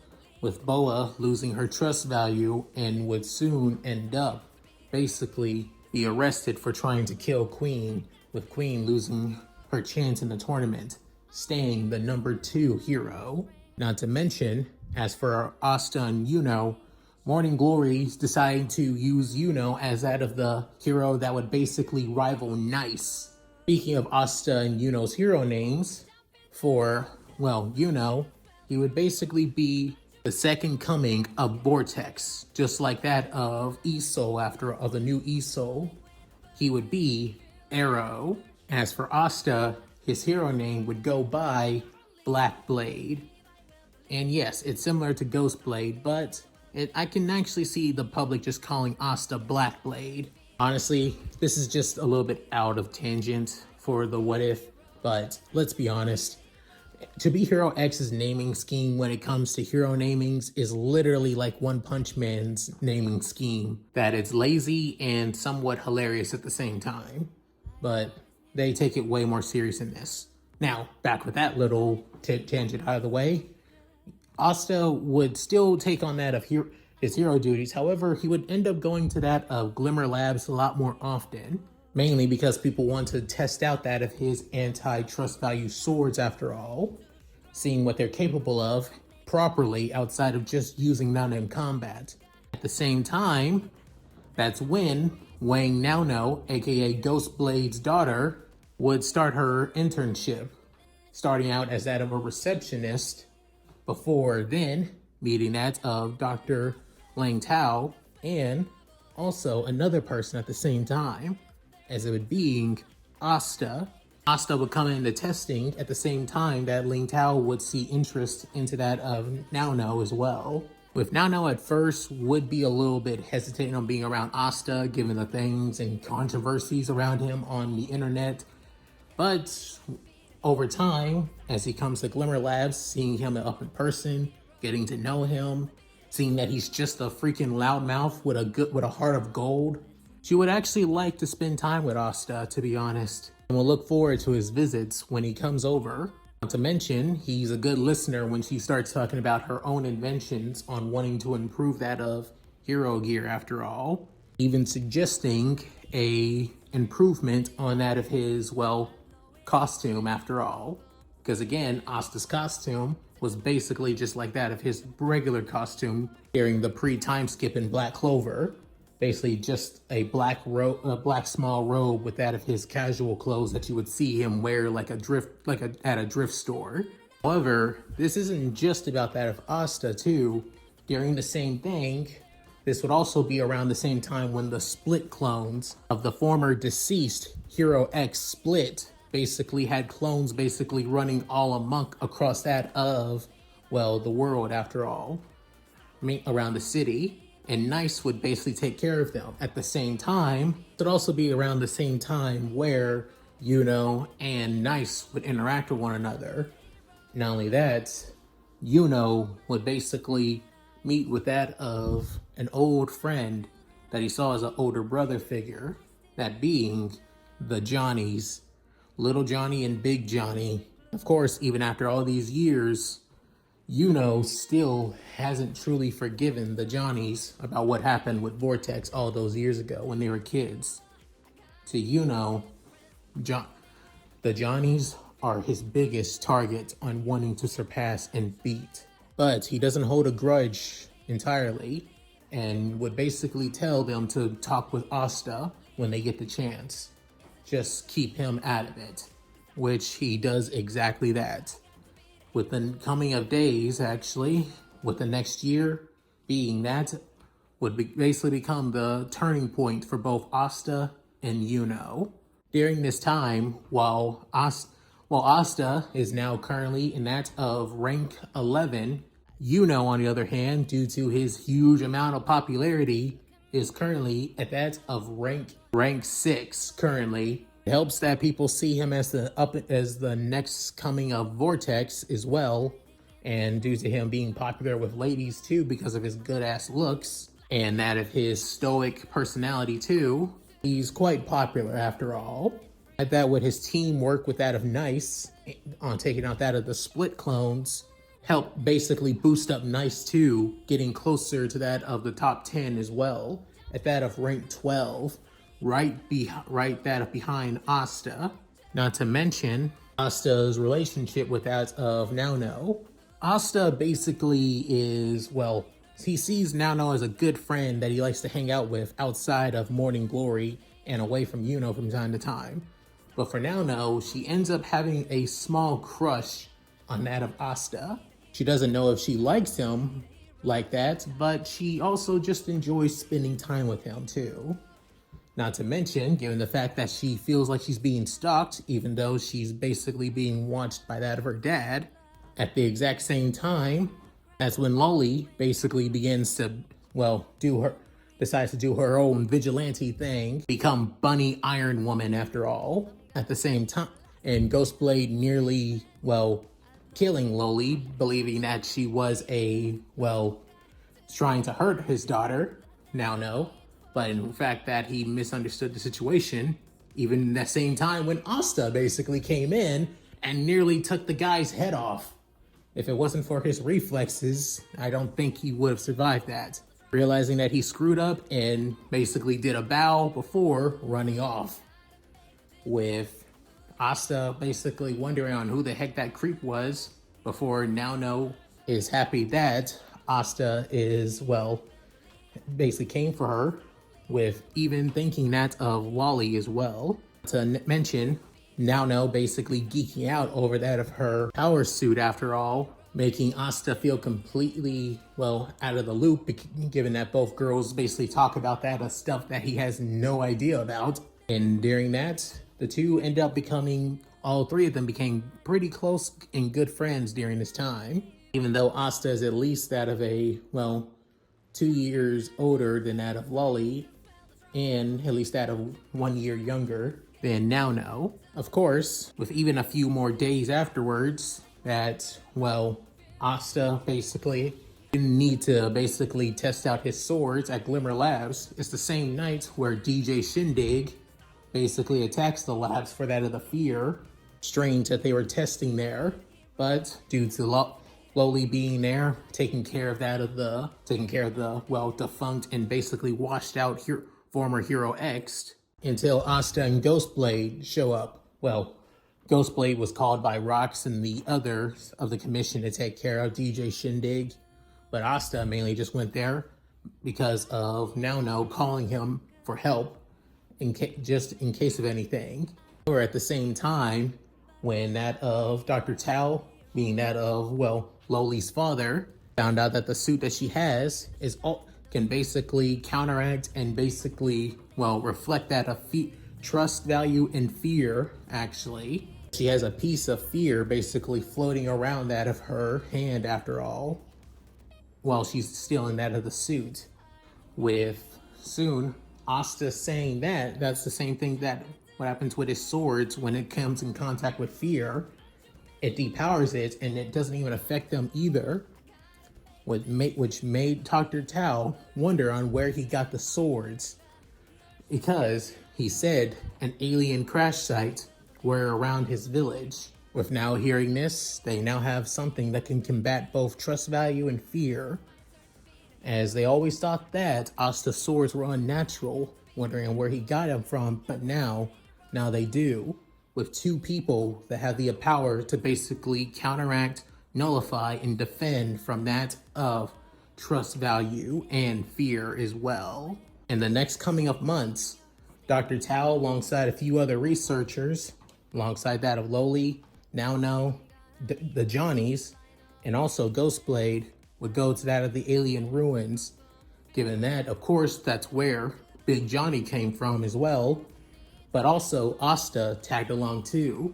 with Boa losing her trust value and would soon end up basically be arrested for trying to kill Queen, with Queen losing her chance in the tournament, staying the number 2 hero. Not to mention, as for Asta and Yuno, Morning Glory's deciding to use Yuno as that of the hero that would basically rival Nice. Speaking of Asta and Yuno's hero names, for, Yuno, he would basically be the second coming of Vortex, just like that of Iso of the new Iso. He would be Arrow. As for Asta, his hero name would go by Black Blade. And yes, it's similar to Ghost Blade, but I can actually see the public just calling Asta Black Blade. Honestly, this is just a little bit out of tangent for the what if, but let's be honest. To be Hero X's naming scheme when it comes to hero namings is literally like One Punch Man's naming scheme, that it's lazy and somewhat hilarious at the same time. But they take it way more serious than this. Now, back with that little tangent out of the way, Asta would still take on that of his hero duties. However, he would end up going to that of Glimmer Labs a lot more often, mainly because people want to test out that of his anti-trust value swords after all, seeing what they're capable of properly outside of just using them in combat. At the same time, that's when Wang Naono, aka Ghost Blade's daughter, would start her internship, starting out as that of a receptionist, before then meeting that of Dr. Lang Tao and also another person at the same time, as it would being Asta. Asta would come into testing at the same time that Ling Tao would see interest into that of Naono as well. With Naono at first would be a little bit hesitating on being around Asta, given the things and controversies around him on the internet. But over time, as he comes to Glimmer Labs, seeing him up in person, getting to know him, seeing that he's just a freaking loudmouth with a heart of gold, she would actually like to spend time with Asta, to be honest, and will look forward to his visits when he comes over. Not to mention, he's a good listener when she starts talking about her own inventions on wanting to improve that of hero gear after all, even suggesting a improvement on that of his, costume after all. Because again, Asta's costume was basically just like that of his regular costume during the pre-time skip in Black Clover. Basically just a black small robe with that of his casual clothes that you would see him wear at a drift store. However, this isn't just about that of Asta too. During the same thing, this would also be around the same time when the split clones of the former deceased Hero X split basically had clones basically running all amok across that of, well, the world after all, around the city. And Nice would basically take care of them. At the same time, it would also be around the same time where and Nice would interact with one another. Not only that, would basically meet with that of an old friend that he saw as an older brother figure, that being the Johnnies, Little Johnny and Big Johnny. Of course, even after all these years, still hasn't truly forgiven the Johnnies about what happened with Vortex all those years ago when they were kids. To the Johnnies are his biggest target on wanting to surpass and beat. But he doesn't hold a grudge entirely and would basically tell them to talk with Asta when they get the chance. Just keep him out of it, which he does exactly that. With the coming of days, actually, with the next year being that, would basically become the turning point for both Asta and During this time, while Asta is now currently in that of rank 11, on the other hand, due to his huge amount of popularity, is currently at that of rank 6 currently. It helps that people see him as the next coming of Vortex as well, and due to him being popular with ladies too because of his good ass looks and that of his stoic personality too, he's quite popular after all. At that, with his teamwork with that of Nice on taking out that of the split clones, helped basically boost up Nice too, getting closer to that of the top 10 as well, at that of rank 12. Right that of behind Asta. Not to mention Asta's relationship with that of Nano. Asta basically is, well, he sees Nano as a good friend that he likes to hang out with outside of Morning Glory and away from from time to time. But for Nano, she ends up having a small crush on that of Asta. She doesn't know if she likes him like that, but she also just enjoys spending time with him too. Not to mention, given the fact that she feels like she's being stalked, even though she's basically being watched by that of her dad, at the exact same time, that's when Lolly basically begins to, decides to do her own vigilante thing, become Bunny Iron Woman after all. At the same time, and Ghostblade nearly, killing Lolly, believing that she was trying to hurt his daughter, no. But in fact that he misunderstood the situation, even at the same time when Asta basically came in and nearly took the guy's head off. If it wasn't for his reflexes, I don't think he would have survived that. Realizing that he screwed up and basically did a bow before running off. With Asta basically wondering on who the heck that creep was, before Nano is happy that Asta is, basically came for her, with even thinking that of Wally as well. To mention, Nano basically geeking out over that of her power suit after all, making Asta feel completely, out of the loop, given that both girls basically talk about that as stuff that he has no idea about. And during that, the two end up becoming, all three of them became pretty close and good friends during this time. Even though Asta is at least that of a, 2 years older than that of Lolly, and at least that of 1 year younger than Nano. Of course, with even a few more days afterwards, that, Asta basically didn't need to basically test out his swords at Glimmer Labs. It's the same night where DJ Shindig basically attacks the labs for that of the fear strain that they were testing there. But due to Lolly being there, taking care of the defunct and basically washed out former Hero X, until Asta and Ghostblade show up. Ghostblade was called by Rox and the others of the commission to take care of DJ Shindig, but Asta mainly just went there because of Nano calling him for help, just in case of anything. Or at the same time, when that of Dr. Tao, being that of, Loli's father, found out that the suit that she has can basically counteract and basically, reflect that of trust, value, and fear, actually. She has a piece of fear basically floating around that of her hand after all, while she's still in that of the suit. With soon Asta saying that that's the same thing that what happens with his swords when it comes in contact with fear. It depowers it and it doesn't even affect them either. Which made Dr. Tao wonder on where he got the swords, because he said an alien crash site were around his village. With now hearing this, they now have something that can combat both trust value and fear, as they always thought that Asta's swords were unnatural, wondering where he got them from, but now they do, with two people that have the power to basically counteract, nullify, and defend from that of trust value and fear as well. In the next coming of months, Dr. Tao, alongside a few other researchers, alongside that of Loli, Now, the Johnnies, and also Ghostblade, would go to that of the alien ruins. Given that, of course, that's where Big Johnny came from as well. But also, Asta tagged along too,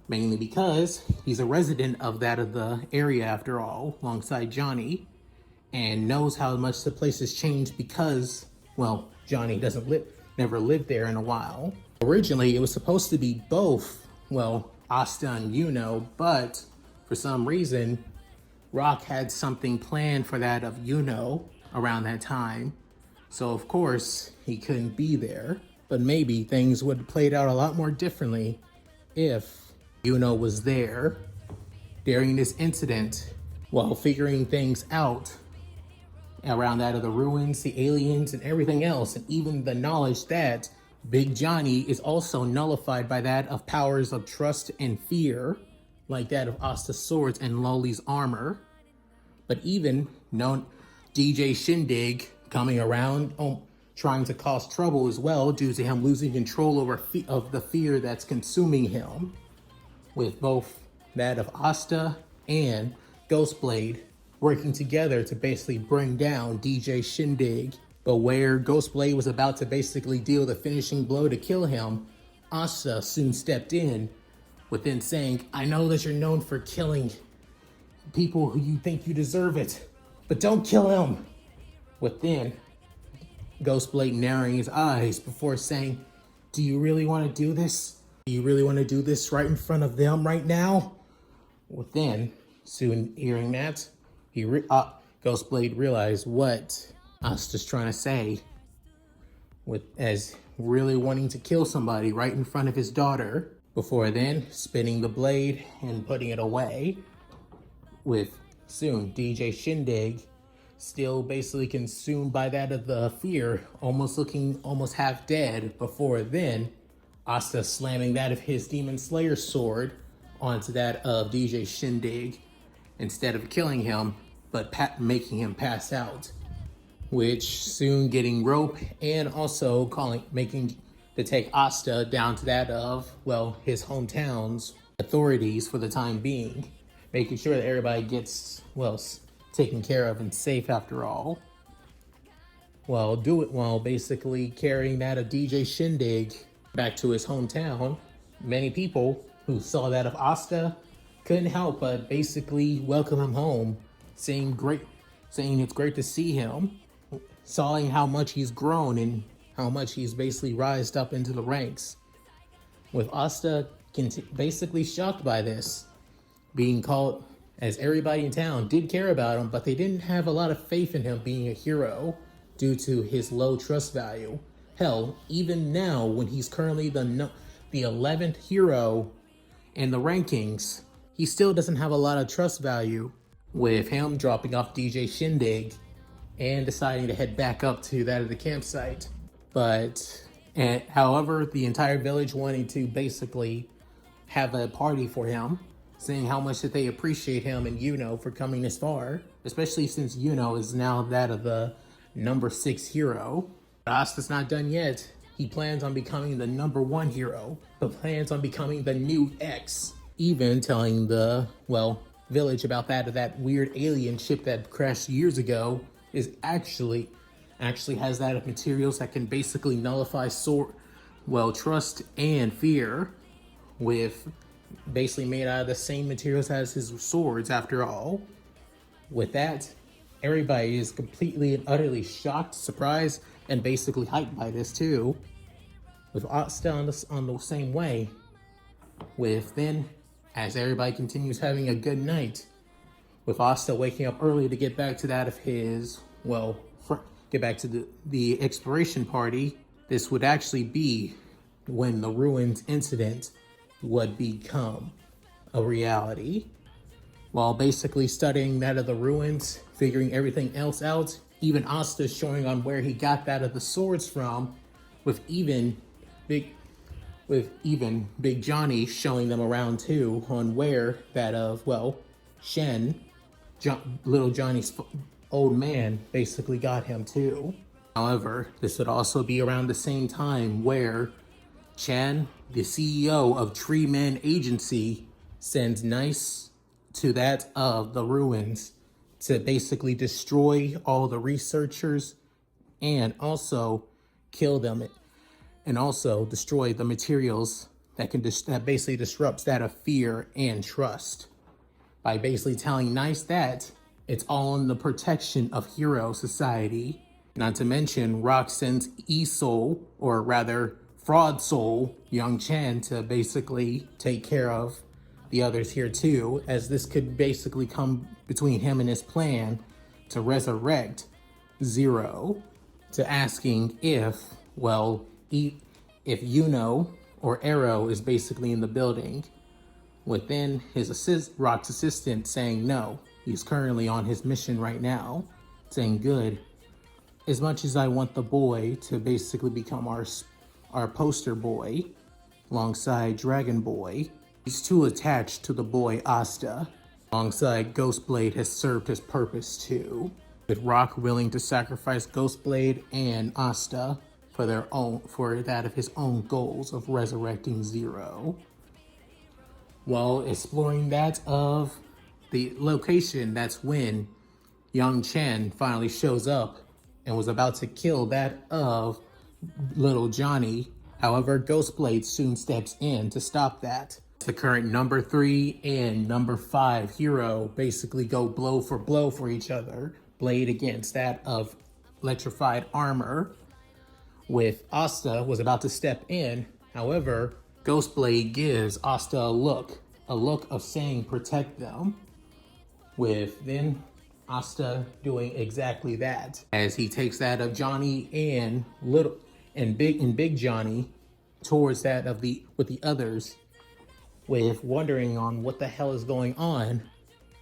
mainly because he's a resident of that of the area after all, alongside Johnny, and knows how much the place has changed because, well, Johnny never lived there in a while. Originally, it was supposed to be both, well, Asta and Yuno, but for some reason, Rock had something planned for that of Yuno around that time. So of course, he couldn't be there. But maybe things would have played out a lot more differently if Yuno was there during this incident while figuring things out around that of the ruins, the aliens, and everything else, and even the knowledge that Big Johnny is also nullified by that of powers of trust and fear, like that of Asta's swords and Loli's armor. But even known DJ Shindig coming around, trying to cause trouble as well due to him losing control over of the fear that's consuming him, with both that of Asta and Ghostblade working together to basically bring down DJ Shindig. But where Ghostblade was about to basically deal the finishing blow to kill him, Asta soon stepped in, within saying, "I know that you're known for killing people who you think you deserve it, but don't kill him." Within Ghostblade narrowing his eyes before saying, "Do you really want to do this? Do you really want to do this right in front of them right now?" Within, soon hearing that, Ghostblade realized what Asta's trying to say, as really wanting to kill somebody right in front of his daughter, before then spinning the blade and putting it away, with soon DJ Shindig still basically consumed by that of the fear, almost half dead, before then Asta slamming that of his Demon Slayer sword onto that of DJ Shindig instead of killing him, but making him pass out, which soon getting rope and also making to take Asta down to that of, well, his hometown's authorities for the time being, making sure that everybody gets, well, taken care of and safe after all. While basically carrying that of DJ Shindig back to his hometown. Many people who saw that of Asta couldn't help but basically welcome him home, saying it's great to see him, seeing how much he's grown and how much he's basically rised up into the ranks. With Asta basically shocked by this, being called, as everybody in town did care about him, but they didn't have a lot of faith in him being a hero due to his low trust value. Hell, even now when he's currently the 11th hero in the rankings, he still doesn't have a lot of trust value, with him dropping off DJ Shindig and deciding to head back up to that of the campsite. However, the entire village wanted to basically have a party for him, saying how much that they appreciate him and Yuno for coming this far, especially since Yuno is now that of the number 6 hero. But Asta's not done yet. He plans on becoming the number 1 hero, but plans on becoming the new X, even telling the, well, village about that weird alien ship that crashed years ago is actually has that of materials that can basically nullify well, trust and fear, with basically made out of the same materials as his swords after all. With that, everybody is completely and utterly shocked, surprised, and basically hyped by this too. With Asta on the same way. With then, as everybody continues having a good night, with Asta waking up early to get back to that of his, well, get back to the exploration party, this would actually be when the ruins incident would become a reality. While basically studying that of the ruins, figuring everything else out, even Asta showing on where he got that of the swords from, with even Big Johnny showing them around too on where that of, well, Shen, little Johnny's old man, basically got him too. However, this would also be around the same time where Chan, the CEO of Tree Men Agency, sends Nice to that of the ruins to basically destroy all the researchers and also kill them, and also destroy the materials that basically disrupts that of fear and trust, by basically telling Nice that it's all in the protection of Hero Society. Not to mention, Rock sends E-Soul, or rather Fraud Soul, Young Chan, to basically take care of the others here too, as this could basically come between him and his plan to resurrect Zero, to asking if, well, if Yuno or Arrow is basically in the building, within his Rock's assistant saying no, he's currently on his mission right now, saying good. As much as I want the boy to basically become our poster boy, alongside Dragon Boy, he's too attached to the boy Asta. Alongside Ghostblade has served his purpose too, with Rock willing to sacrifice Ghostblade and Asta for that of his own goals of resurrecting Zero. While exploring that of the location, that's when Young Chen finally shows up and was about to kill that of little Johnny. However, Ghostblade soon steps in to stop that. The current number 3 and number 5 hero basically go blow for each other. Blade against that of electrified armor, with Asta was about to step in. However, Ghostblade gives Asta a look of saying protect them, with then Asta doing exactly that, as he takes that of Johnny and Big Johnny towards that of with the others, with wondering on what the hell is going on,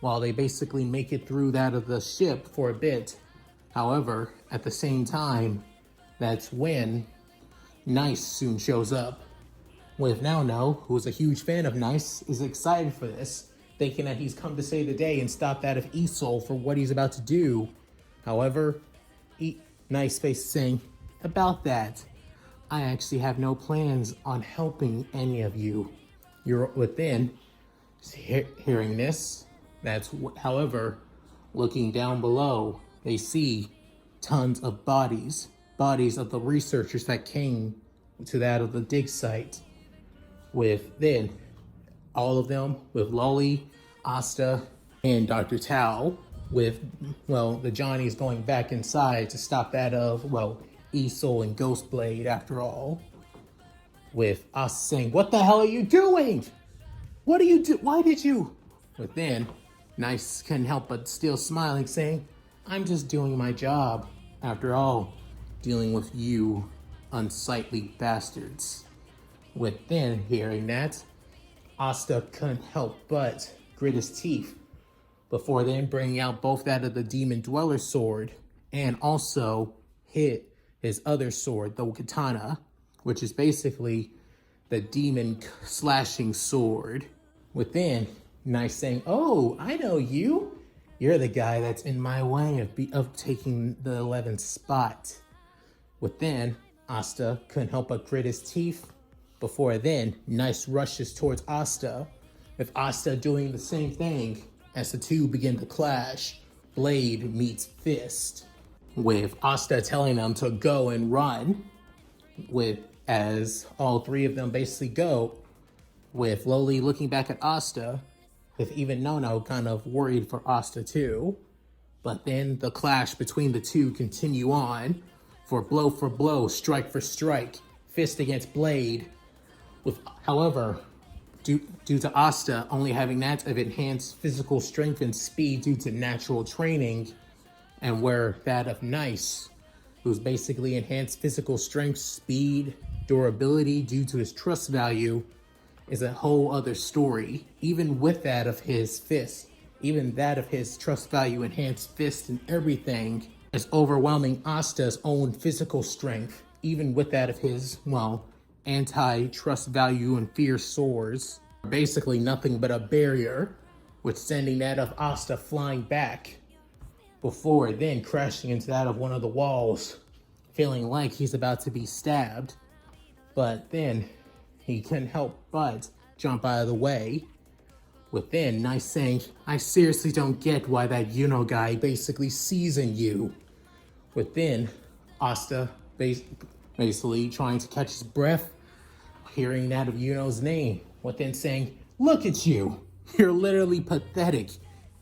while they basically make it through that of the ship for a bit. However, at the same time, that's when Nice soon shows up, with Now, who's a huge fan of Nice, is excited for this, thinking that he's come to save the day and stop that of E-Soul for what he's about to do. However, Nice face saying, about that, I actually have no plans on helping any of you. You're within. Hearing this, however, looking down below, they see tons of bodies of the researchers that came to that of the dig site, with then all of them, with Lolly, Asta, and Dr. Tao, with, well, the Johnnies going back inside to stop that of, well, E-Soul and Ghostblade after all, with Asta saying, what the hell are you doing? What do you do? Why did you? But then, Nice couldn't help but still smiling, saying, I'm just doing my job. After all, dealing with you unsightly bastards. With then hearing that, Asta couldn't help but grit his teeth, before then bringing out both that of the Demon Dweller sword and also hit his other sword, the katana, which is basically the demon slashing sword. Within, Nice saying, oh, I know you. You're the guy that's in my way of taking the 11th spot. Within, Asta couldn't help but grit his teeth. Before then, Nice rushes towards Asta, with Asta doing the same thing as the two begin to clash. Blade meets fist, with Asta telling them to go and run, with as all three of them basically go, with Loli looking back at Asta, with even Nono kind of worried for Asta too. But then the clash between the two continue on for blow, strike for strike, fist against blade. However, due to Asta only having that of enhanced physical strength and speed due to natural training, and where that of Nice, who's basically enhanced physical strength, speed, durability due to his trust value, is a whole other story. Even with that of his fist, even that of his trust value, enhanced fist and everything, is overwhelming Asta's own physical strength, even with that of his, well, anti-trust value and fear swords. Basically nothing but a barrier, with sending that of Asta flying back, before then crashing into that of one of the walls, feeling like he's about to be stabbed. But then he couldn't help but jump out of the way. Within, Nice saying, I seriously don't get why that Yuno guy basically sees in you. Within, Asta basically trying to catch his breath, hearing that of Yuno's name. Within saying, look at you. You're literally pathetic,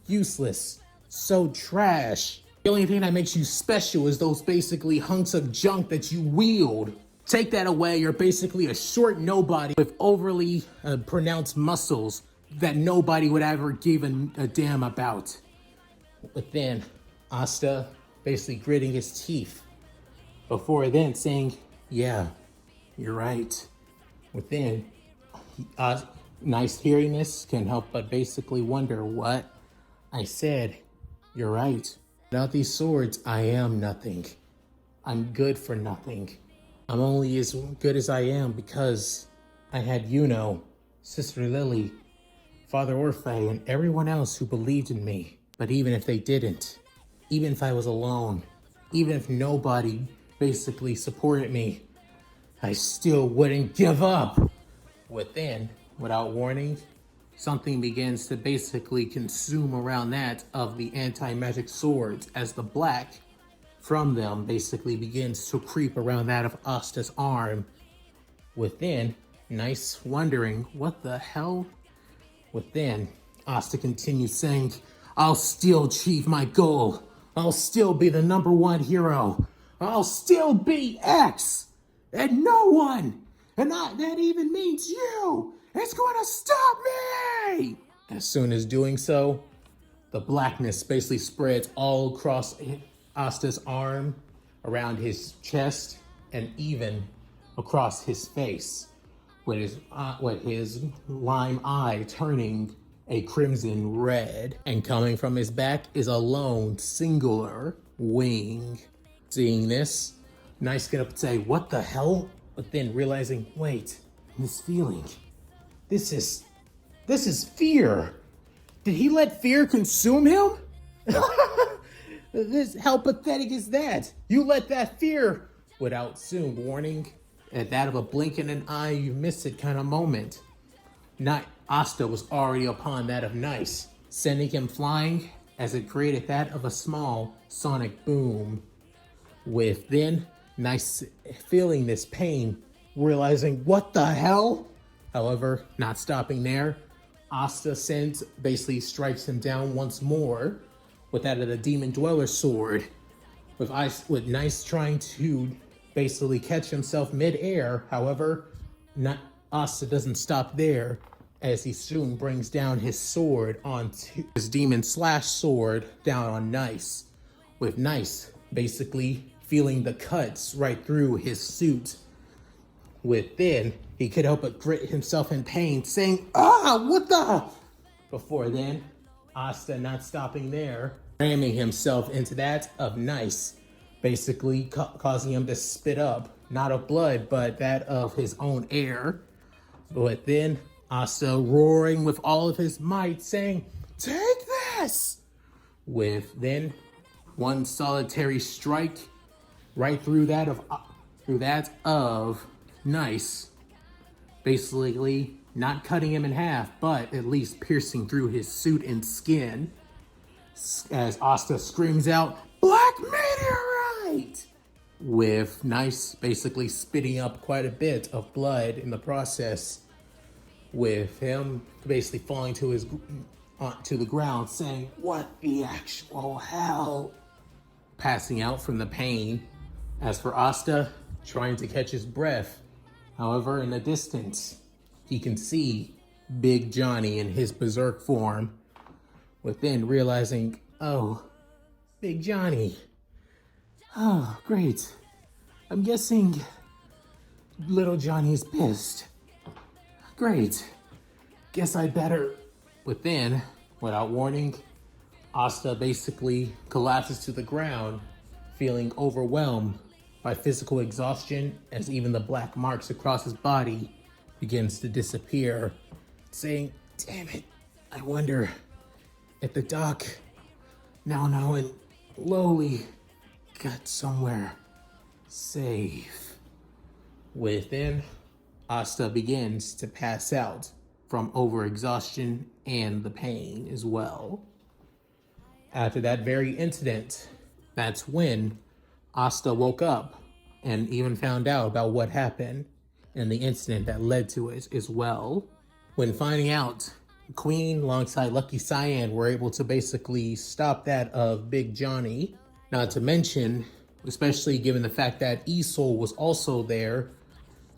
useless, so trash. The only thing that makes you special is those basically hunks of junk that you wield. Take that away, you're basically a short nobody with overly pronounced muscles that nobody would ever give a damn about. But then, Asta basically gritting his teeth, before then saying, yeah, you're right. Within, Nice hearing this can help but basically wonder what I said. You're right. Without these swords, I am nothing. I'm good for nothing. I'm only as good as I am because I had Yuno, Sister Lily, Father Orphe, and everyone else who believed in me. But even if they didn't, even if I was alone, even if nobody basically supported me, I still wouldn't give up. Within, without warning, something begins to basically consume around that of the anti-magic swords, as the black from them basically begins to creep around that of Asta's arm. Within, Nice wondering what the hell. Within, Asta continues saying, I'll still achieve my goal. I'll still be the #1 hero. I'll still be X. And no one, and that even means you, is going to stop me. As soon as doing so, the blackness basically spreads all across Asta's arm, around his chest, and even across his face, with his lime eye turning a crimson red. And coming from his back is a lone, singular wing. Seeing this, Nice get up and say, what the hell? But then realizing, wait, this feeling, this is fear. Did he let fear consume him? How pathetic is that? You let that fear, without soon warning, at that of a blink in an eye, you miss it kind of moment. Asta was already upon that of Nice, sending him flying as it created that of a small sonic boom. With then, Nice feeling this pain, realizing what the hell? However, not stopping there, Asta basically strikes him down once more with that of the Demon Dweller sword, with Nice trying to basically catch himself mid-air. However, Asta doesn't stop there, as he soon brings down his sword onto his Demon Slash sword down on Nice, with Nice basically feeling the cuts right through his suit. Within, he could help but grit himself in pain, saying, what the? Before then, Asta not stopping there, ramming himself into that of Nice, basically causing him to spit up, not of blood, but that of his own air. But then, Asta roaring with all of his might, saying, take this! With then, one solitary strike right through that of Nice, basically not cutting him in half, but at least piercing through his suit and skin, as Asta screams out, Black Meteorite! with Nice basically spitting up quite a bit of blood in the process, with him basically falling to the ground saying, "What the actual hell?" Passing out from the pain. As for Asta, trying to catch his breath. However, in the distance, he can see Big Johnny in his berserk form, within realizing, oh, Big Johnny. Oh, great. I'm guessing little Johnny's pissed. Great. Guess I better. Within, without warning, Asta basically collapses to the ground, feeling overwhelmed by physical exhaustion as even the black marks across his body begins to disappear, saying, "Damn it, I wonder if the doc, Now and Lowly got somewhere safe." Within, Asta begins to pass out from overexhaustion and the pain as well. After that very incident, that's when Asta woke up and even found out about what happened and the incident that led to it as well. When finding out, Queen alongside Lucky Cyan were able to basically stop that of Big Johnny. Not to mention, especially given the fact that E-Soul was also there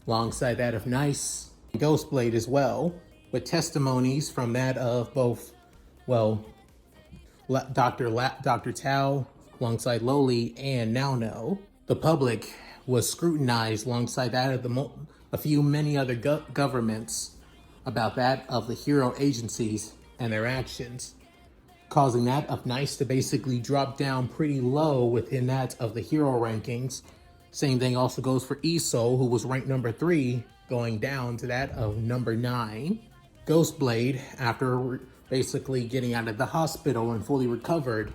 alongside that of Nice and Ghostblade as well, with testimonies from that of both, well, Dr. Tao alongside Lowly and Now. The public was scrutinized alongside that of many other governments about that of the hero agencies and their actions, causing that of Nice to basically drop down pretty low within that of the hero rankings. Same thing also goes for E-Soul, who was ranked number 3, going down to that of number 9. Ghostblade, after basically getting out of the hospital and fully recovered,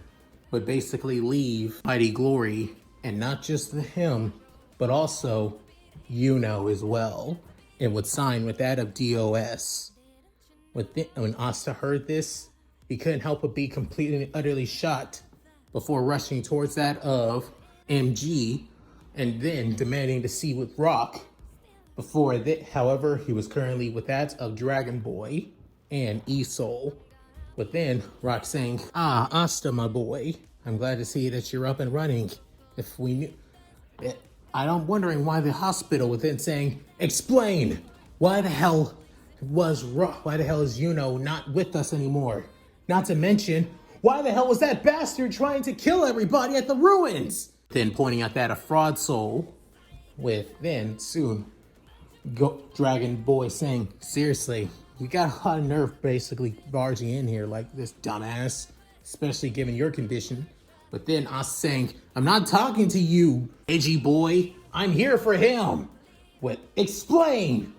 would basically leave Mighty Glory, and not just him, but also as well, and would sign with that of DOS. When Asta heard this, he couldn't help but be completely and utterly shocked before rushing towards that of MG, and then demanding to see with Rock. Before that, however, he was currently with that of Dragon Boy and E-Soul. Within, Rock saying, "Ah, Asta, my boy, I'm glad to see that you're up and running. If we knew..." I'm wondering why the hospital within saying, "Explain! Why the hell is not with us anymore? Not to mention, why the hell was that bastard trying to kill everybody at the ruins?" Then pointing out that a fraud soul, with then soon Dragon Boy saying, "Seriously, you got a lot of nerve basically barging in here like this, dumbass, especially given your condition." But then us saying, "I'm not talking to you, edgy boy. I'm here for him. What? Explain."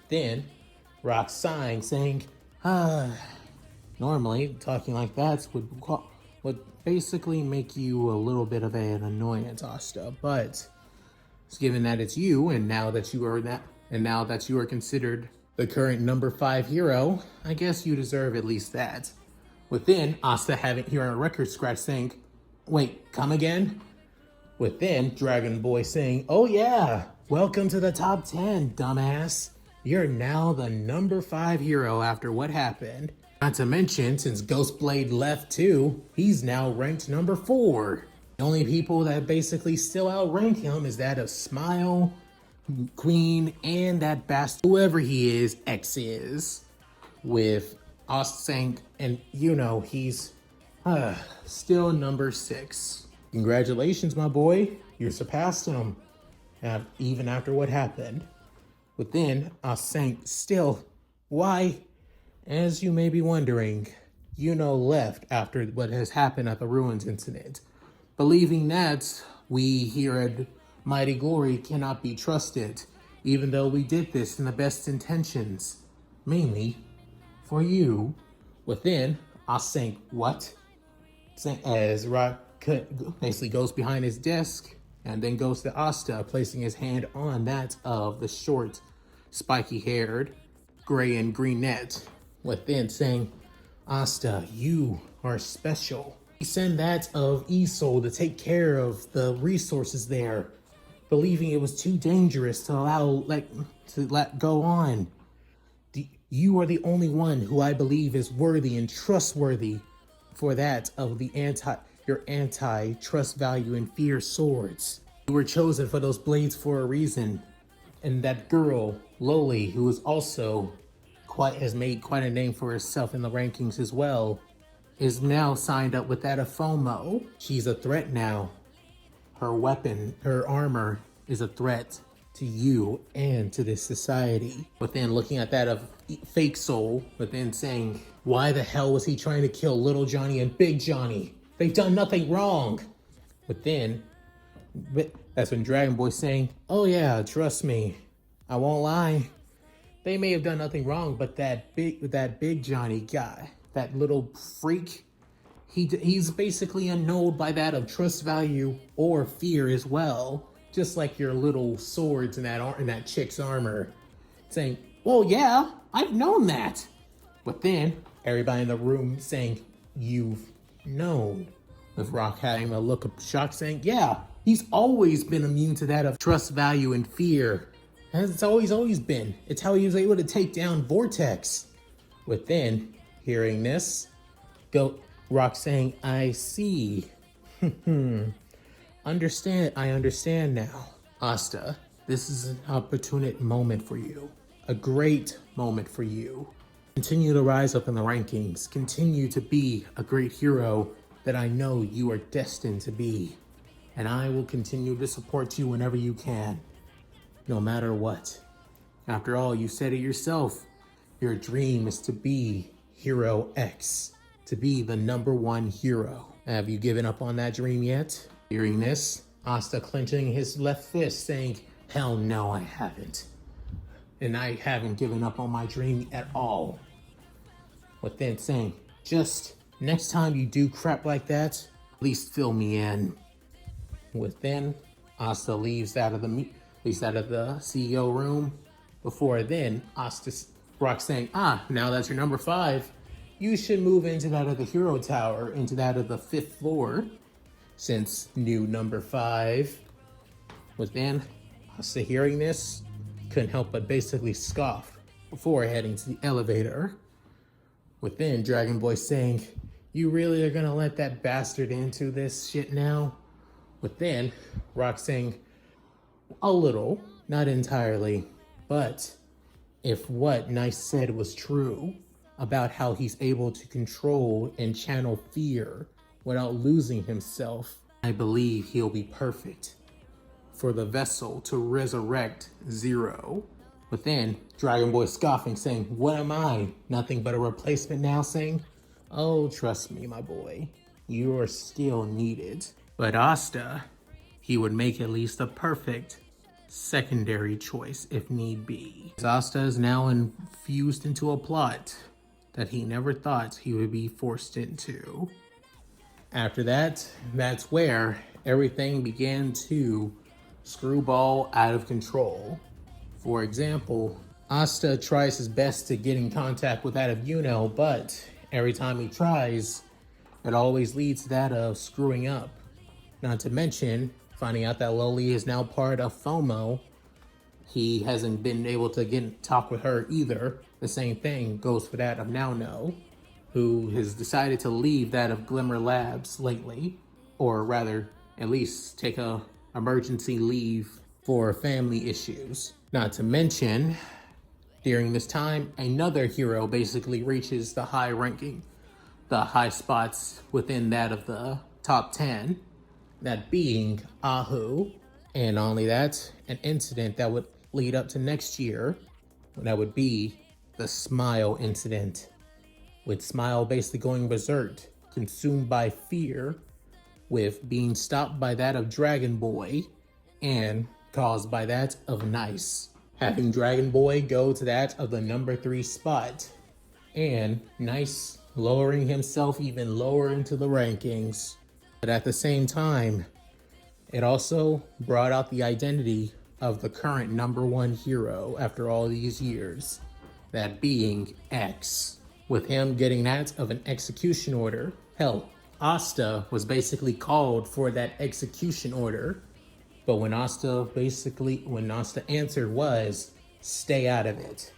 Then Rock sighing, saying, normally talking like that would basically make you a little bit of an annoyance, Asta. But given that it's you, and now that you are considered the current number 5 hero, I guess you deserve at least that." Within, Asta hearing a record scratch saying, "Wait, come again?" Within, Dragon Boy saying, "Oh yeah, welcome to the top 10, dumbass. You're now the number 5 hero after what happened. Not to mention, since Ghostblade left too, he's now ranked number 4. The only people that basically still outrank him is that of Smile, Queen, and that bastard, whoever he is, X is." With us saying, and he's still number 6. Congratulations, my boy. You surpassed him, even after what happened. Within, us saying, still, why? As you may be wondering, left after what has happened at the Ruins incident, believing that we here at Mighty Glory cannot be trusted, even though we did this in the best intentions, mainly for you. Within, us saying, what? As Rock basically goes behind his desk and then goes to Asta, placing his hand on that of the short, spiky-haired, gray and greenette. Within saying, "Asta, you are special. We send that of E-Soul to take care of the resources there believing it was too dangerous to let go on. You are the only one who I believe is worthy and trustworthy for that of your anti-trust value and fear swords. You were chosen for those blades for a reason. And that girl, Loli, who is also has made quite a name for herself in the rankings as well, is now signed up with that of FOMO. She's a threat now. Her weapon, her armor is a threat to you and to this society. But then looking at that of Fake Soul, but then saying, why the hell was he trying to kill Little Johnny and Big Johnny? They've done nothing wrong. But that's when Dragon Boy's saying, oh yeah, trust me, I won't lie. They may have done nothing wrong, but that big Johnny guy, that little freak, he's basically annulled by that of trust value or fear as well. Just like your little swords in that chick's armor. Saying, well, yeah, I've known that. But then everybody in the room saying, you've known. With Rock having a look of shock saying, yeah, he's always been immune to that of trust value and fear. As it's always been. It's how he was able to take down Vortex. But then, hearing this, Rock saying, I see. I understand now. Asta, this is an opportune moment for you. A great moment for you. Continue to rise up in the rankings. Continue to be a great hero that I know you are destined to be. And I will continue to support you whenever you can. No matter what. After all, you said it yourself. Your dream is to be Hero X. To be the #1 hero. Have you given up on that dream yet? Hearing this, Asta clenching his left fist saying, hell no, I haven't. And I haven't given up on my dream at all. But then saying, just next time you do crap like that, at least fill me in. Within, Asta leaves out of the CEO room. Before then, Rock saying, now that's your number 5. You should move into that of the Hero Tower, into that of the 5th floor. Since new number 5. Within, Asta hearing this, couldn't help but basically scoff before heading to the elevator. Within, Dragon Boy saying, you really are gonna let that bastard into this shit now? Within, Rock saying, a little, not entirely, but if what Nice said was true about how he's able to control and channel fear without losing himself, I believe he'll be perfect for the vessel to resurrect Zero. But then, Dragon Boy scoffing, saying, what am I? Nothing but a replacement now, saying, oh, trust me, my boy, you are still needed. But Asta, he would make at least a perfect secondary choice if need be. Asta is now infused into a plot that he never thought he would be forced into. After that, that's where everything began to screwball out of control. For example, Asta tries his best to get in contact with that of Yuno, but every time he tries, it always leads to that of screwing up. Not to mention, finding out that Loli is now part of FOMO, he hasn't been able to talk with her either. The same thing goes for that of Now, who has decided to leave that of Glimmer Labs lately, or rather, at least take a emergency leave for family issues. Not to mention, during this time, another hero basically reaches the high ranking, the high spots within that of the top 10, that being Ahu. And not only that, an incident that would lead up to next year, that would be the Smile incident, with Smile basically going berserk, consumed by fear, with being stopped by that of Dragon Boy, and caused by that of Nice. Having Dragon Boy go to that of the number 3 spot, and Nice lowering himself even lower into the rankings. But at the same time, it also brought out the identity of the current #1 hero after all these years, that being X. With him getting that of an execution order. Hell, Asta was basically called for that execution order But when Asta answered was, stay out of it,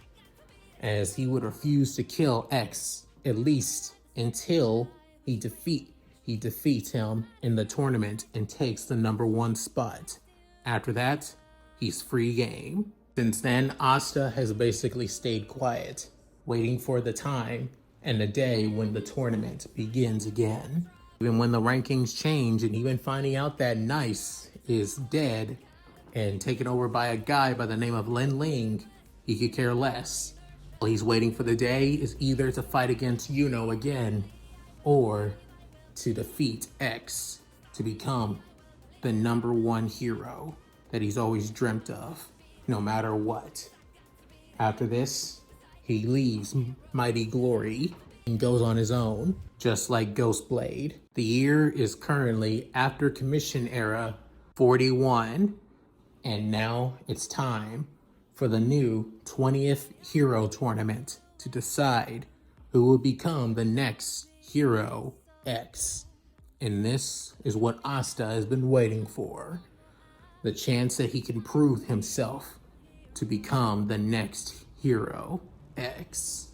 as he would refuse to kill X, at least until he defeats him in the tournament and takes the #1 spot. After that, he's free game. Since then, Asta has basically stayed quiet, waiting for the time and the day when the tournament begins again. Even when the rankings change, and even finding out that Nice is dead and taken over by a guy by the name of Lin Ling, he could care less. All he's waiting for the day is either to fight against Yuno again, or to defeat X to become the #1 hero that he's always dreamt of, no matter what. After this, he leaves Mighty Glory and goes on his own, just like Ghostblade. The year is currently after commission era 41, and now it's time for the new 20th Hero Tournament to decide who will become the next Hero X. And this is what Asta has been waiting for. The chance that he can prove himself to become the next Hero X.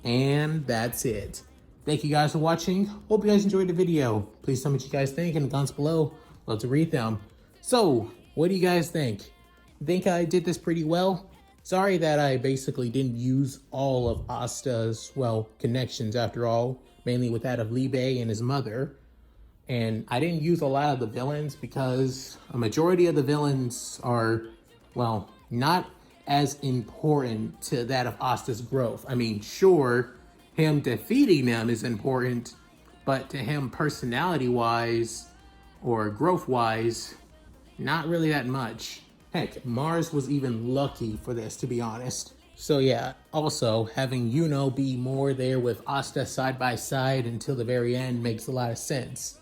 And that's it. Thank you guys for watching. Hope you guys enjoyed the video. Please tell me what you guys think in the comments below. Love to read them. So, what do you guys think? Think I did this pretty well? Sorry that I basically didn't use all of Asta's, connections after all, mainly with that of Libe and his mother. And I didn't use a lot of the villains because a majority of the villains are, not as important to that of Asta's growth. I mean, sure, him defeating them is important, but to him personality-wise or growth-wise, not really that much. Heck, Mars was even lucky for this, to be honest. So yeah, also having Yuno be more there with Asta side by side until the very end makes a lot of sense.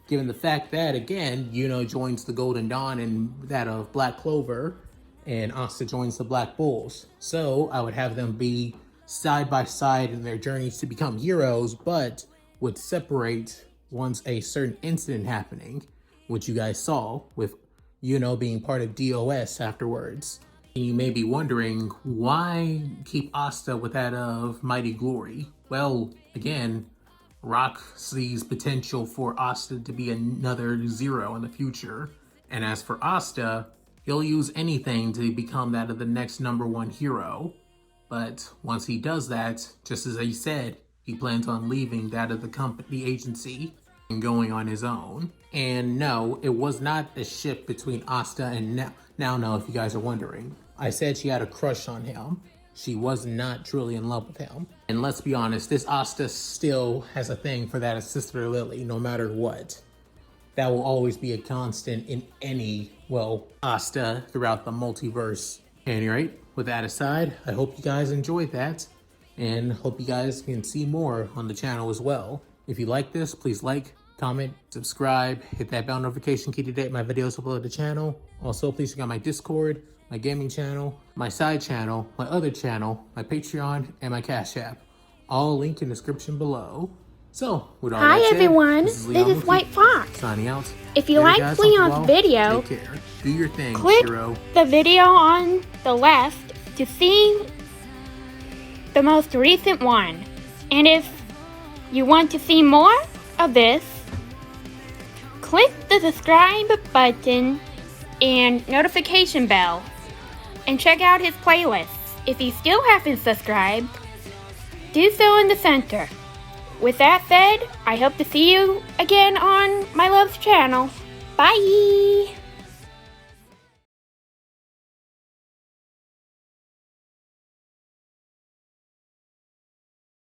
Given the fact that, again, Yuno joins the Golden Dawn and that of Black Clover, and Asta joins the Black Bulls. So I would have them be side by side in their journeys to become heroes, but would separate once a certain incident happening, which you guys saw with Yuno being part of DOS afterwards. And you may be wondering, why keep Asta with that of Mighty Glory? Well, again, Rock sees potential for Asta to be another Zero in the future. And as for Asta, he'll use anything to become that of the next #1 hero. But once he does that, just as he said, he plans on leaving that of the agency and going on his own. And no, it was not a ship between Asta and Now, if you guys are wondering. I said she had a crush on him. She was not truly in love with him. And let's be honest, this Asta still has a thing for that of Sister Lily, no matter what. That will always be a constant in any, Asta throughout the multiverse. Anyway, with that aside, I hope you guys enjoyed that, and hope you guys can see more on the channel as well. If you like this, please like, comment, subscribe, hit that bell notification key to get my videos uploaded to the channel. Also, please check out my Discord, my gaming channel, my side channel, my other channel, my Patreon, and my Cash App. All linked in the description below. So, with all that said, everyone, this is White Fox. Signing out. If you like Leon's video, take care. Do your thing, click hero. the video on the left to see the most recent one. And if you want to see more of this, click the subscribe button and notification bell and check out his playlists. If you still haven't subscribed, do so in the center. With that said, I hope to see you again on my love's channel. Bye!